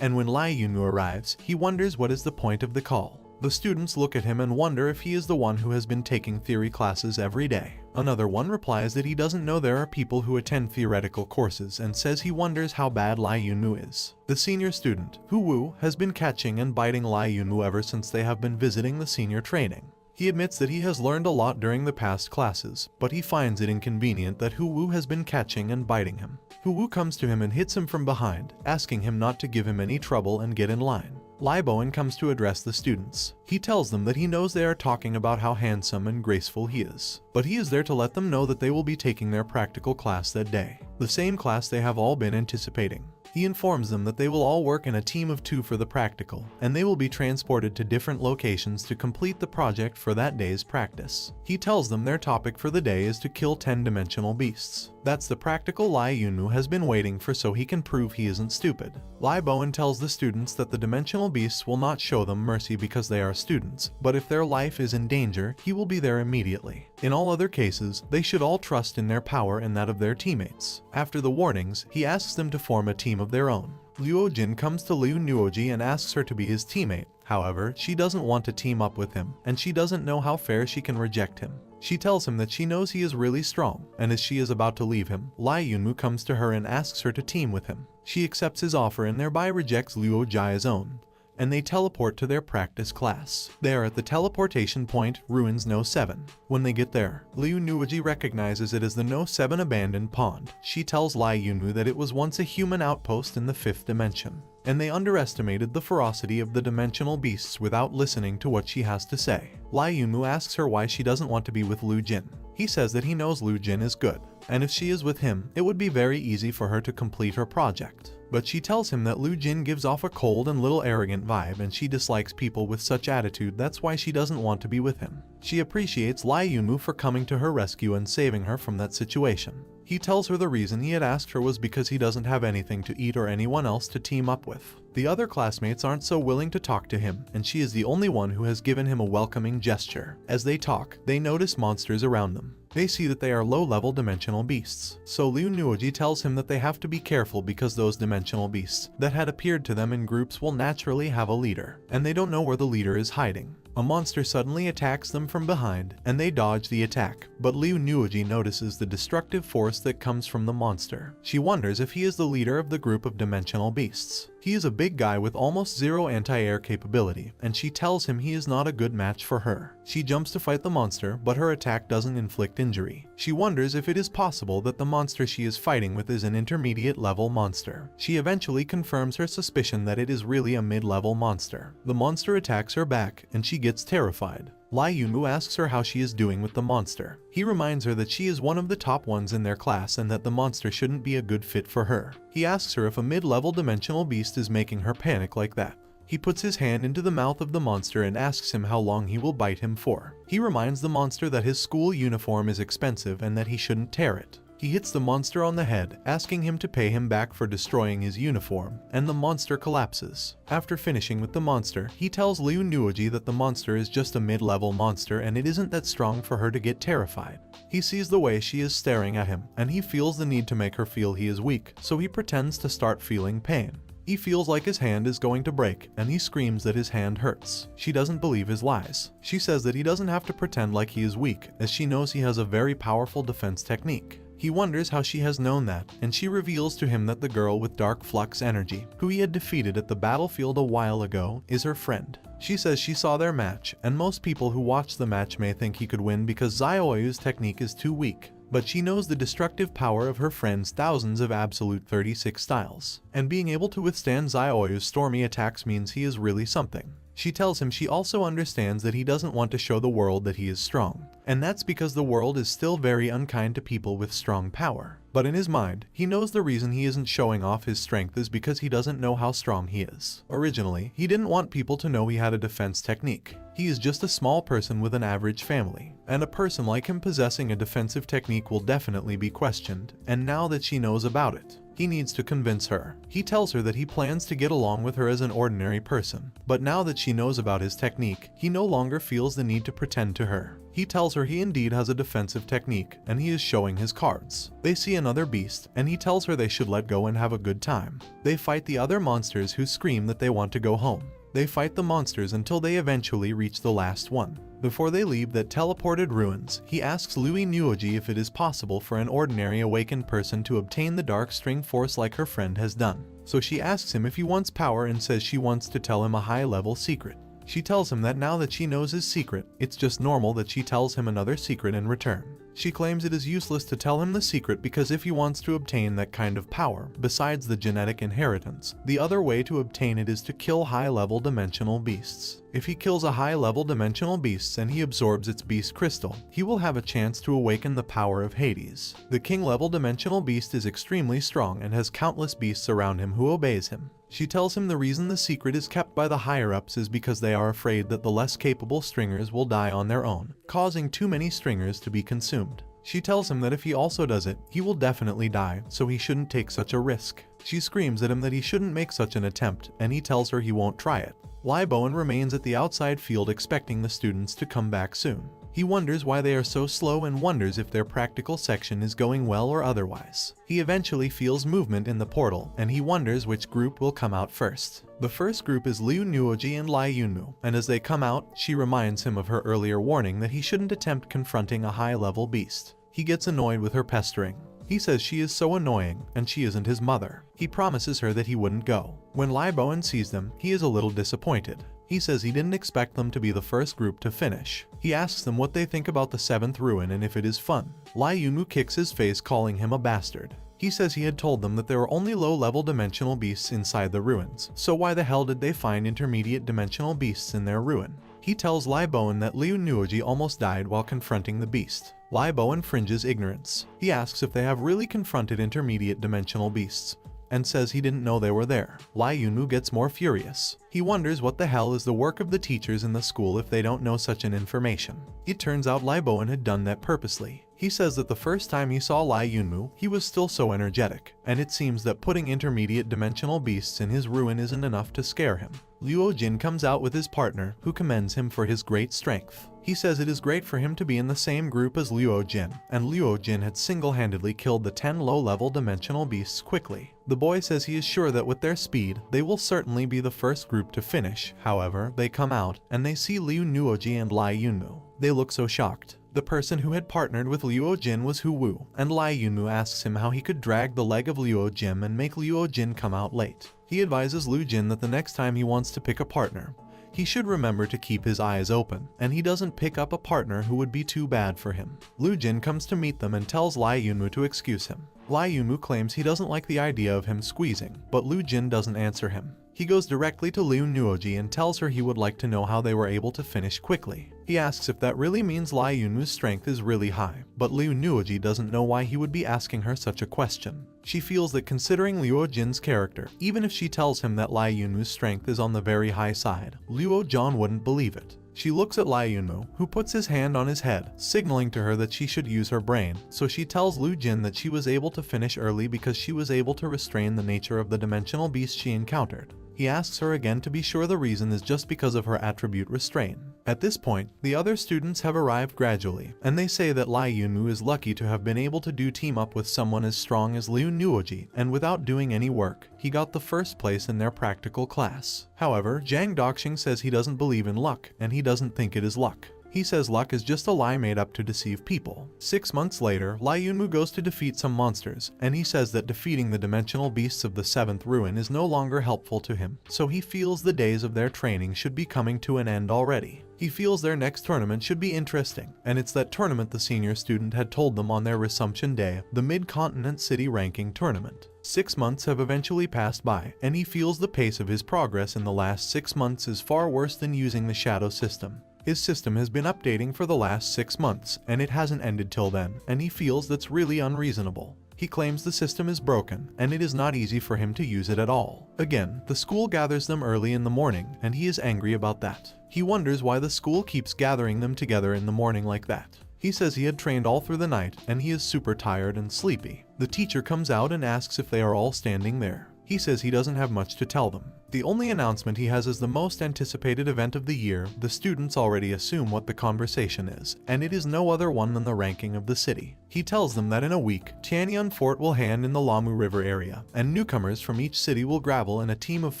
A: and when Lai Yunmu arrives, he wonders what is the point of the call. The students look at him and wonder if he is the one who has been taking theory classes every day. Another one replies that he doesn't know there are people who attend theoretical courses and says he wonders how bad Lai Yunmu is. The senior student, Hu Wu, has been catching and biting Lai Yunmu ever since they have been visiting the senior training. He admits that he has learned a lot during the past classes, but he finds it inconvenient that Hu Wu has been catching and biting him. Hu Wu comes to him and hits him from behind, asking him not to give him any trouble and get in line. Lai Bowen comes to address the students. He tells them that he knows they are talking about how handsome and graceful he is, but he is there to let them know that they will be taking their practical class that day, the same class they have all been anticipating. He informs them that they will all work in a team of 2 for the practical, and they will be transported to different locations to complete the project for that day's practice. He tells them their topic for the day is to kill 10-dimensional beasts. That's the practical Lai Yunmu has been waiting for, so he can prove he isn't stupid. Lai Bowen tells the students that the dimensional beasts will not show them mercy because they are students, but if their life is in danger, he will be there immediately. In all other cases, they should all trust in their power and that of their teammates. After the warnings, he asks them to form a team of their own. Liu Jin comes to Liu Nuoji and asks her to be his teammate. However, she doesn't want to team up with him, and she doesn't know how fair she can reject him. She tells him that she knows he is really strong, and as she is about to leave him, Lai Yunmu comes to her and asks her to team with him. She accepts his offer and thereby rejects Liu Jai's own, and they teleport to their practice class. They are at the teleportation point, Ruins No 7. When they get there, Liu Nuoji recognizes it as the No 7 abandoned pond. She tells Lai Yunmu that it was once a human outpost in the 5th dimension. and they underestimated the ferocity of the dimensional beasts without listening to what she has to say. Lai Yunmu asks her why she doesn't want to be with Lu Jin. He says that he knows Lu Jin is good, and if she is with him, it would be very easy for her to complete her project. But she tells him that Lu Jin gives off a cold and little arrogant vibe and she dislikes people with such attitude, that's why she doesn't want to be with him. She appreciates Lai Yunmu for coming to her rescue and saving her from that situation. He tells her the reason he had asked her was because he doesn't have anything to eat or anyone else to team up with. The other classmates aren't so willing to talk to him, and she is the only one who has given him a welcoming gesture. As they talk, they notice monsters around them. They see that they are low-level dimensional beasts. So Liu Nuoji tells him that they have to be careful because those dimensional beasts that had appeared to them in groups will naturally have a leader, and they don't know where the leader is hiding. A monster suddenly attacks them from behind, and they dodge the attack, but Liu Nuoji notices the destructive force that comes from the monster. She wonders if he is the leader of the group of dimensional beasts. He is a big guy with almost zero anti-air capability, and she tells him he is not a good match for her. She jumps to fight the monster, but her attack doesn't inflict injury. She wonders if it is possible that the monster she is fighting with is an intermediate level monster. She eventually confirms her suspicion that it is really a mid-level monster. The monster attacks her back, and she gets terrified. Lai Yunmu asks her how she is doing with the monster. He reminds her that she is one of the top ones in their class and that the monster shouldn't be a good fit for her. He asks her if a mid-level dimensional beast is making her panic like that. He puts his hand into the mouth of the monster and asks him how long he will bite him for. He reminds the monster that his school uniform is expensive and that he shouldn't tear it. He hits the monster on the head, asking him to pay him back for destroying his uniform, and the monster collapses. After finishing with the monster, he tells Liu Nuoji that the monster is just a mid-level monster and it isn't that strong for her to get terrified. He sees the way she is staring at him, and he feels the need to make her feel he is weak, so he pretends to start feeling pain. He feels like his hand is going to break, and he screams that his hand hurts. She doesn't believe his lies. She says that he doesn't have to pretend like he is weak, as she knows he has a very powerful defense technique. He wonders how she has known that, and she reveals to him that the girl with dark flux energy, who he had defeated at the battlefield a while ago, is her friend. She says she saw their match, and most people who watch the match may think he could win because Zioyu's technique is too weak. But she knows the destructive power of her friend's thousands of absolute 36 styles, and being able to withstand Zioyu's stormy attacks means he is really something. She tells him she also understands that he doesn't want to show the world that he is strong, and that's because the world is still very unkind to people with strong power. But in his mind, he knows the reason he isn't showing off his strength is because he doesn't know how strong he is. Originally, he didn't want people to know he had a defense technique. He is just a small person with an average family, and a person like him possessing a defensive technique will definitely be questioned, and now that she knows about it, he needs to convince her. He tells her that he plans to get along with her as an ordinary person, but now that she knows about his technique, he no longer feels the need to pretend to her. He tells her he indeed has a defensive technique, and he is showing his cards. They see another beast, and he tells her they should let go and have a good time. They fight the other monsters who scream that they want to go home. They fight the monsters until they eventually reach the last one. Before they leave that teleported ruins, he asks Louis Nuoji if it is possible for an ordinary awakened person to obtain the dark string force like her friend has done. So she asks him if he wants power and says she wants to tell him a high-level secret. She tells him that now that she knows his secret, it's just normal that she tells him another secret in return. She claims it is useless to tell him the secret because if he wants to obtain that kind of power, besides the genetic inheritance, the other way to obtain it is to kill high-level dimensional beasts. If he kills a high-level dimensional beast and he absorbs its beast crystal, he will have a chance to awaken the power of Hades. The king-level dimensional beast is extremely strong and has countless beasts around him who obeys him. She tells him the reason the secret is kept by the higher-ups is because they are afraid that the less capable stringers will die on their own, causing too many stringers to be consumed. She tells him that if he also does it, he will definitely die, so he shouldn't take such a risk. She screams at him that he shouldn't make such an attempt, and he tells her he won't try it. Lai Bowen remains at the outside field expecting the students to come back soon. He wonders why they are so slow and wonders if their practical section is going well or otherwise. He eventually feels movement in the portal, and he wonders which group will come out first. The first group is Liu Nuoji and Lai Yunmu, and as they come out, she reminds him of her earlier warning that he shouldn't attempt confronting a high-level beast. He gets annoyed with her pestering. He says she is so annoying, and she isn't his mother. He promises her that he wouldn't go. When Lai Bowen sees them, he is a little disappointed. He says he didn't expect them to be the first group to finish. He asks them what they think about the 7th ruin and if it is fun. Lai Yunmu kicks his face calling him a bastard. He says he had told them that there were only low-level dimensional beasts inside the ruins, so why the hell did they find intermediate dimensional beasts in their ruin? He tells Lai Bowen that Liu Nuoji almost died while confronting the beast. Lai Bowen fringes ignorance. He asks if they have really confronted intermediate dimensional beasts, and says he didn't know they were there. Lai Yunmu gets more furious. He wonders what the hell is the work of the teachers in the school if they don't know such an information. It turns out Lai Bowen had done that purposely. He says that the first time he saw Lai Yunmu, he was still so energetic, and it seems that putting intermediate dimensional beasts in his ruin isn't enough to scare him. Luo Jin comes out with his partner, who commends him for his great strength. He says it is great for him to be in the same group as Luo Jin, and Luo Jin had single-handedly killed the 10 low-level dimensional beasts quickly. The boy says he is sure that with their speed, they will certainly be the first group to finish. However, they come out, and they see Liu Nuoji and Lai Yunmu. They look so shocked. The person who had partnered with Luo Jin was Hu Wu, and Lai Yunmu asks him how he could drag the leg of Luo Jin and make Luo Jin come out late. He advises Liu Jin that the next time he wants to pick a partner, he should remember to keep his eyes open, and he doesn't pick up a partner who would be too bad for him. Liu Jin comes to meet them and tells Lai Yunmu to excuse him. Lai Yunmu claims he doesn't like the idea of him squeezing, but Liu Jin doesn't answer him. He goes directly to Liu Nuoji and tells her he would like to know how they were able to finish quickly. He asks if that really means Lai Yunmu's strength is really high, but Liu Nuoji doesn't know why he would be asking her such a question. She feels that considering Luo Jin's character, even if she tells him that Lai Yunmu's strength is on the very high side, Luo Jin wouldn't believe it. She looks at Lai Yunmu, who puts his hand on his head, signaling to her that she should use her brain, so she tells Liu Jin that she was able to finish early because she was able to restrain the nature of the dimensional beast she encountered. He asks her again to be sure the reason is just because of her attribute restrain. At this point, the other students have arrived gradually, and they say that Lai Yunmu is lucky to have been able to team up with someone as strong as Liu Nuoji, and without doing any work, he got the first place in their practical class. However, Zhang Doxing says he doesn't believe in luck, and he doesn't think it is luck. He says luck is just a lie made up to deceive people. 6 months later, Lai Yunmu goes to defeat some monsters, and he says that defeating the dimensional beasts of the 7th ruin is no longer helpful to him, so he feels the days of their training should be coming to an end already. He feels their next tournament should be interesting, and it's that tournament the senior student had told them on their resumption day, the Mid-Continent City Ranking Tournament. 6 months have eventually passed by, and he feels the pace of his progress in the last 6 months is far worse than using the shadow system. His system has been updating for the last 6 months, and it hasn't ended till then, and he feels that's really unreasonable. He claims the system is broken, and it is not easy for him to use it at all. Again, the school gathers them early in the morning, and he is angry about that. He wonders why the school keeps gathering them together in the morning like that. He says he had trained all through the night, and he is super tired and sleepy. The teacher comes out and asks if they are all standing there. He says he doesn't have much to tell them. The only announcement he has is the most anticipated event of the year. The students already assume what the conversation is, and it is no other one than the ranking of the city. He tells them that in a week, Tianyang Fort will hand in the Lamu River area, and newcomers from each city will gravel in a team of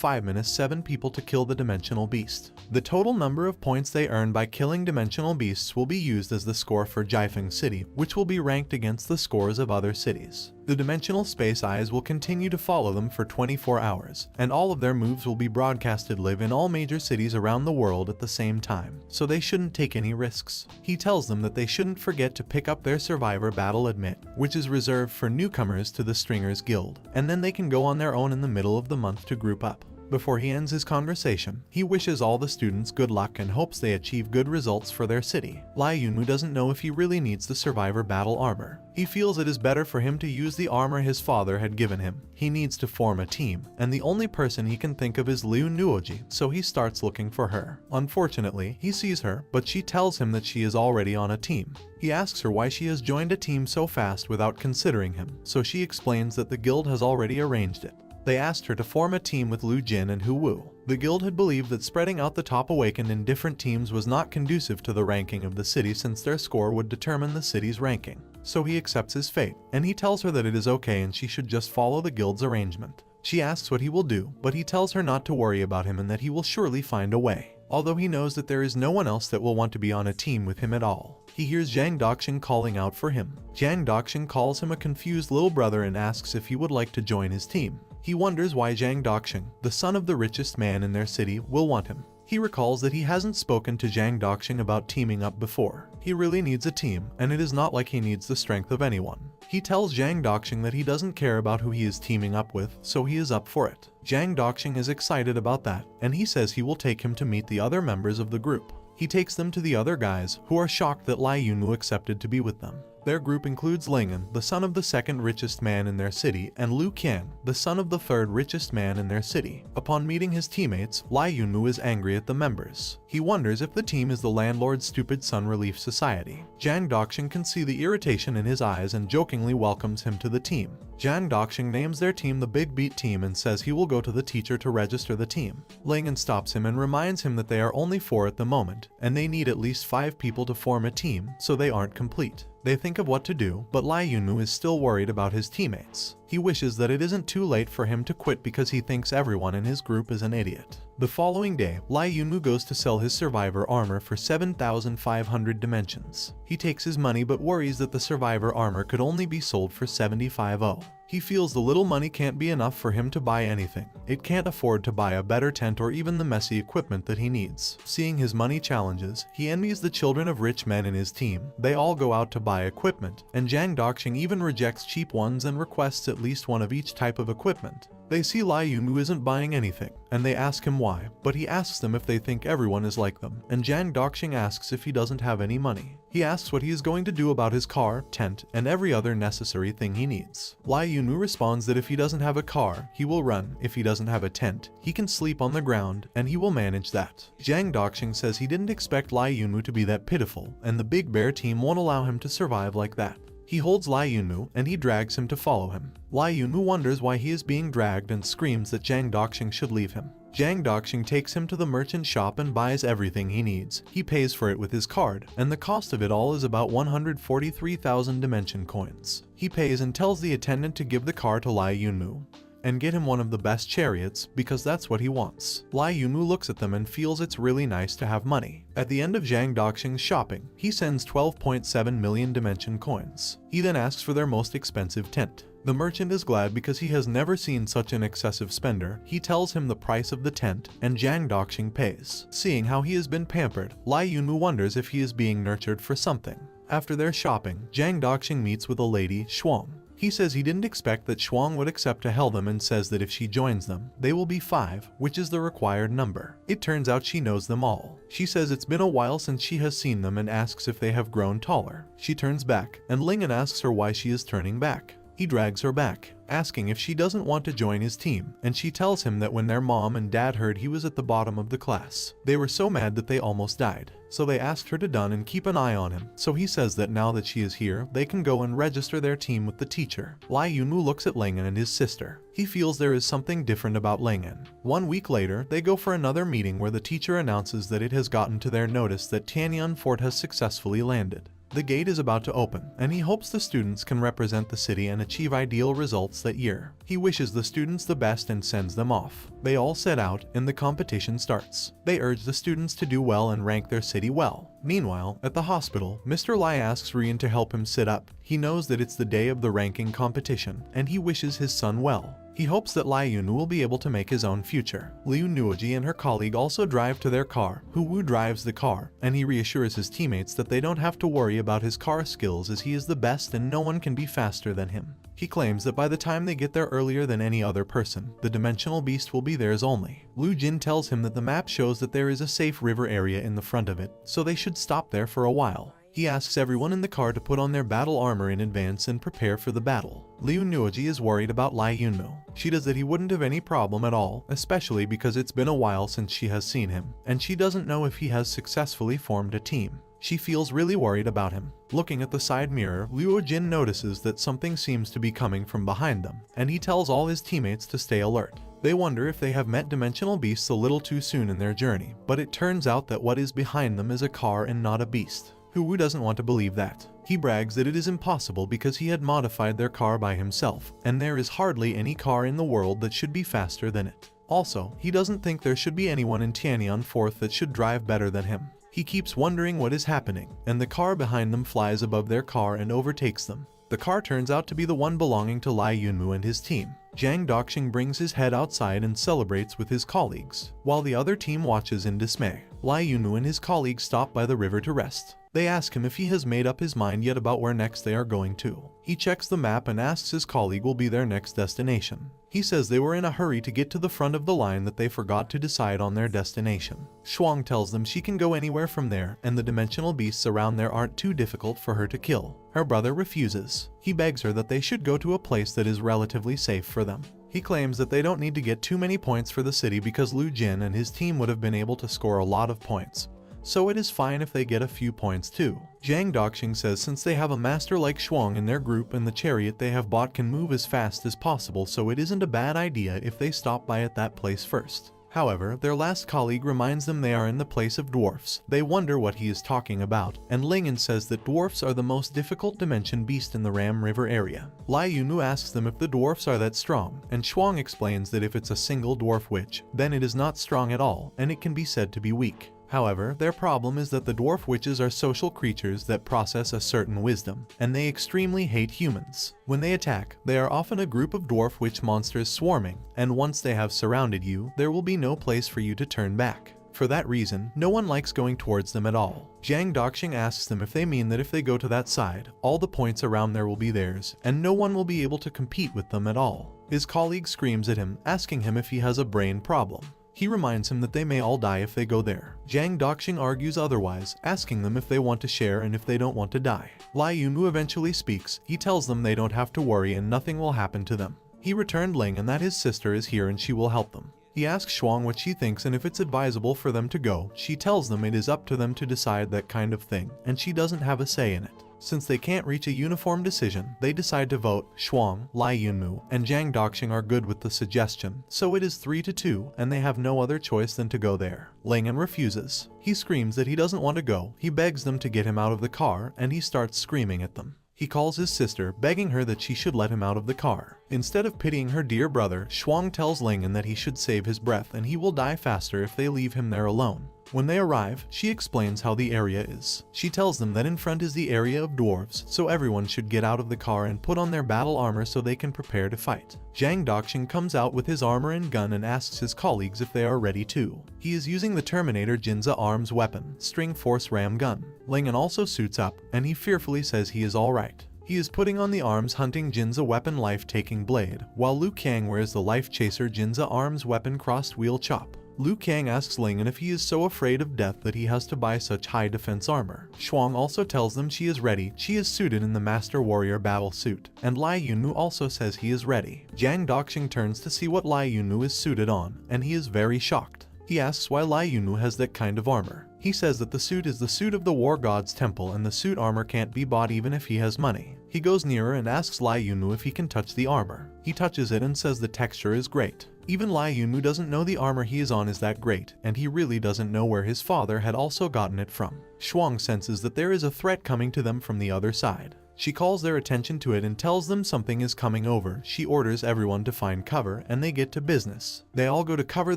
A: 5-7 people to kill the dimensional beast. The total number of points they earn by killing dimensional beasts will be used as the score for Jiefeng City, which will be ranked against the scores of other cities. The dimensional space eyes will continue to follow them for 24 hours, and all of their moves will be broadcasted live in all major cities around the world at the same time, so they shouldn't take any risks. He tells them that they shouldn't forget to pick up their Survivor Battle Admit, which is reserved for newcomers to the Stringers Guild, and then they can go on their own in the middle of the month to group up. Before he ends his conversation, he wishes all the students good luck and hopes they achieve good results for their city. Lai Yunmu doesn't know if he really needs the Survivor Battle armor. He feels it is better for him to use the armor his father had given him. He needs to form a team, and the only person he can think of is Liu Nuoji, so he starts looking for her. Unfortunately, he sees her, but she tells him that she is already on a team. He asks her why she has joined a team so fast without considering him, so she explains that the guild has already arranged it. They asked her to form a team with Liu Jin and Hu Wu. The guild had believed that spreading out the top awakened in different teams was not conducive to the ranking of the city since their score would determine the city's ranking. So he accepts his fate, and he tells her that it is okay and she should just follow the guild's arrangement. She asks what he will do, but he tells her not to worry about him and that he will surely find a way, although he knows that there is no one else that will want to be on a team with him at all. He hears Zhang Doxing calling out for him. Zhang Doxing calls him a confused little brother and asks if he would like to join his team. He wonders why Zhang Doxing, the son of the richest man in their city, will want him. He He recalls that he hasn't spoken to Zhang Doxing about teaming up before. He really needs a team, and it is not like he needs the strength of anyone. He tells Zhang Doxing that he doesn't care about who he is teaming up with, so he is up for it. Zhang Doxing is excited about that, and he says he will take him to meet the other members of the group. He takes them to the other guys, who are shocked that Lai Yunwu accepted to be with them. Their group includes Lingen, the son of the second richest man in their city, and Lu Qian, the son of the third richest man in their city. Upon meeting his teammates, Lai Yunwu is angry at the members. He wonders if the team is the landlord's stupid son relief society. Zhang Doxing can see the irritation in his eyes and jokingly welcomes him to the team. Zhang Doxing names their team the Big Beat Team and says he will go to the teacher to register the team. Lingen stops him and reminds him that they are only 4 at the moment, and they need at least 5 people to form a team, so they aren't complete. They think of what to do, but Lai Yunwu is still worried about his teammates. He wishes that it isn't too late for him to quit because he thinks everyone in his group is an idiot. The following day, Lai Yunwu goes to sell his survivor armor for 7,500 dimensions. He takes his money but worries that the survivor armor could only be sold for 75,000. He feels the little money can't be enough for him to buy anything. It can't afford to buy a better tent or even the messy equipment that he needs. Seeing his money challenges, he envies the children of rich men in his team. They all go out to buy equipment, and Zhang Doxing even rejects cheap ones and requests at least one of each type of equipment. They see Lai Yunwu isn't buying anything, and they ask him why, but he asks them if they think everyone is like them, and Zhang Doxing asks if he doesn't have any money. He asks what he is going to do about his car, tent, and every other necessary thing he needs. Lai Yunwu responds that if he doesn't have a car, he will run. If he doesn't have a tent, he can sleep on the ground, and he will manage that. Zhang Doxing says he didn't expect Lai Yunwu to be that pitiful, and the Big Bear team won't allow him to survive like that. He holds Lai Yunwu and he drags him to follow him. Lai Yunwu wonders why he is being dragged and screams that Zhang Doxing should leave him. Zhang Doxing takes him to the merchant shop and buys everything he needs. He pays for it with his card, and the cost of it all is about 143,000 dimension coins. He pays and tells the attendant to give the car to Lai Yunwu and get him one of the best chariots because that's what he wants. Lai Yunwu looks at them and feels it's really nice to have money. At the end of Zhang Doxing's shopping, he sends 12.7 million dimension coins. He then asks for their most expensive tent. The merchant is glad because he has never seen such an excessive spender. He tells him the price of the tent, and Zhang Doxing pays. Seeing how he has been pampered, Lai Yunwu wonders if he is being nurtured for something. After their shopping, Zhang Doxing meets with a lady, Shuang. He says he didn't expect that Shuang would accept to help them and says that if she joins them, they will be 5, which is the required number. It turns out she knows them all. She says it's been a while since she has seen them and asks if they have grown taller. She turns back, and Lingen asks her why she is turning back. He drags her back, asking if she doesn't want to join his team, and she tells him that when their mom and dad heard he was at the bottom of the class, they were so mad that they almost died. So they asked her to done and keep an eye on him. So he says that now that she is here, they can go and register their team with the teacher. Lai Yunwu looks at Lingen and his sister. He feels there is something different about Lingen. 1 week later, they go for another meeting where the teacher announces that it has gotten to their notice that Tianyang Fort has successfully landed. The gate is about to open, and he hopes the students can represent the city and achieve ideal results that year. He wishes the students the best and sends them off. They all set out, and the competition starts. They urge the students to do well and rank their city well. Meanwhile, at the hospital, Mr. Lai asks Rian to help him sit up. He knows that it's the day of the ranking competition, and he wishes his son well. He hopes that Lai Yunwu will be able to make his own future. Liu Nuoji and her colleague also drive to their car. Hu Wu drives the car, and he reassures his teammates that they don't have to worry about his car skills as he is the best and no one can be faster than him. He claims that by the time they get there earlier than any other person, the dimensional beast will be theirs only. Lu Jin tells him that the map shows that there is a safe river area in the front of it, so they should stop there for a while. He asks everyone in the car to put on their battle armor in advance and prepare for the battle. Liu Nuoji is worried about Lai Yunwu. She does that he wouldn't have any problem at all, especially because it's been a while since she has seen him, and she doesn't know if he has successfully formed a team. She feels really worried about him. Looking at the side mirror, Liu Jin notices that something seems to be coming from behind them, and he tells all his teammates to stay alert. They wonder if they have met dimensional beasts a little too soon in their journey, but it turns out that what is behind them is a car and not a beast. Hu Wu doesn't want to believe that. He brags that it is impossible because he had modified their car by himself, and there is hardly any car in the world that should be faster than it. Also, he doesn't think there should be anyone in Tianyang Fort that should drive better than him. He keeps wondering what is happening, and the car behind them flies above their car and overtakes them. The car turns out to be the one belonging to Lai Yunmu and his team. Zhang Doxing brings his head outside and celebrates with his colleagues, while the other team watches in dismay. Lai Yunmu and his colleagues stop by the river to rest. They ask him if he has made up his mind yet about where next they are going to. He checks the map and asks his colleague will be their next destination. He says they were in a hurry to get to the front of the line that they forgot to decide on their destination. Shuang tells them she can go anywhere from there and the dimensional beasts around there aren't too difficult for her to kill. Her brother refuses. He begs her that they should go to a place that is relatively safe for them. He claims that they don't need to get too many points for the city because Lu Jin and his team would have been able to score a lot of points. So it is fine if they get a few points too. Zhang Doxing says since they have a master like Shuang in their group and the chariot they have bought can move as fast as possible, so it isn't a bad idea if they stop by at that place first. However, their last colleague reminds them they are in the place of dwarfs. They wonder what he is talking about, and Lingyan says that dwarfs are the most difficult dimension beast in the Ram River area. Lai Yunmu asks them if the dwarfs are that strong, and Shuang explains that if it's a single dwarf witch, then it is not strong at all, and it can be said to be weak. However, their problem is that the dwarf witches are social creatures that process a certain wisdom, and they extremely hate humans. When they attack, they are often a group of dwarf witch monsters swarming, and once they have surrounded you, there will be no place for you to turn back. For that reason, no one likes going towards them at all. Zhang Doxing asks them if they mean that if they go to that side, all the points around there will be theirs, and no one will be able to compete with them at all. His colleague screams at him, asking him if he has a brain problem. He reminds him that they may all die if they go there. Zhang Doxing argues otherwise, asking them if they want to share and if they don't want to die. Lai Yunmu eventually speaks. He tells them they don't have to worry and nothing will happen to them. He returned Ling and that his sister is here and she will help them. He asks Shuang what she thinks and if it's advisable for them to go. She tells them it is up to them to decide that kind of thing, and she doesn't have a say in it. Since they can't reach a uniform decision, they decide to vote. Shuang, Lai Yunmu, and Zhang Doxing are good with the suggestion, so it is 3-2 and they have no other choice than to go there. Lingyan refuses. He screams that he doesn't want to go. He begs them to get him out of the car and he starts screaming at them. He calls his sister, begging her that she should let him out of the car. Instead of pitying her dear brother, Shuang tells Lingyan that he should save his breath and he will die faster if they leave him there alone. When they arrive, she explains how the area is. She tells them that in front is the area of dwarves, so everyone should get out of the car and put on their battle armor so they can prepare to fight. Zhang Doxing comes out with his armor and gun and asks his colleagues if they are ready too. He is using the Terminator Jinza arms weapon, String Force Ram gun. Lingyan also suits up, and he fearfully says he is alright. He is putting on the arms hunting Jinza weapon life-taking blade, while Liu Kang wears the life chaser Jinza arms weapon crossed wheel chop. Liu Kang asks Lingyan if he is so afraid of death that he has to buy such high defense armor. Shuang also tells them she is ready. She is suited in the Master Warrior battle suit, and Lai Yunmu also says he is ready. Zhang Doxing turns to see what Lai Yunmu is suited on, and he is very shocked. He asks why Lai Yunmu has that kind of armor. He says that the suit is the suit of the War God's temple and the suit armor can't be bought even if he has money. He goes nearer and asks Lai Yunmu if he can touch the armor. He touches it and says the texture is great. Even Lai Yunmu doesn't know the armor he is on is that great, and he really doesn't know where his father had also gotten it from. Shuang senses that there is a threat coming to them from the other side. She calls their attention to it and tells them something is coming over. She orders everyone to find cover and they get to business. They all go to cover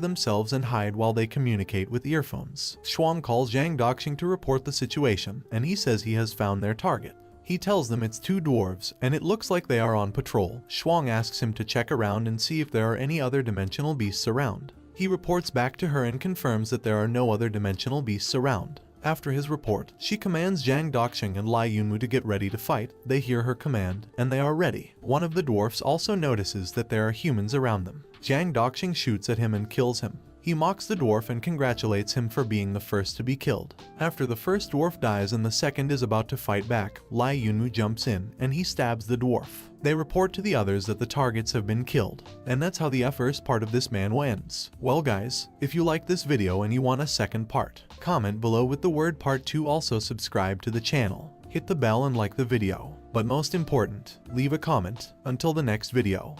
A: themselves and hide while they communicate with earphones. Shuang calls Zhang Doxing to report the situation, and he says he has found their target. He tells them it's 2 dwarves, and it looks like they are on patrol. Shuang asks him to check around and see if there are any other dimensional beasts around. He reports back to her and confirms that there are no other dimensional beasts around. After his report, she commands Zhang Doxing and Lai Yunmu to get ready to fight. They hear her command, and they are ready. One of the dwarfs also notices that there are humans around them. Zhang Doxing shoots at him and kills him. He mocks the dwarf and congratulates him for being the first to be killed. After the first dwarf dies and the second is about to fight back, Lai Yunmu jumps in, and he stabs the dwarf. They report to the others that the targets have been killed. And that's how the first part of this manhwa ends. Well guys, if you like this video and you want a second part, comment below with the word part 2. Also subscribe to the channel. Hit the bell and like the video. But most important, leave a comment. Until the next video.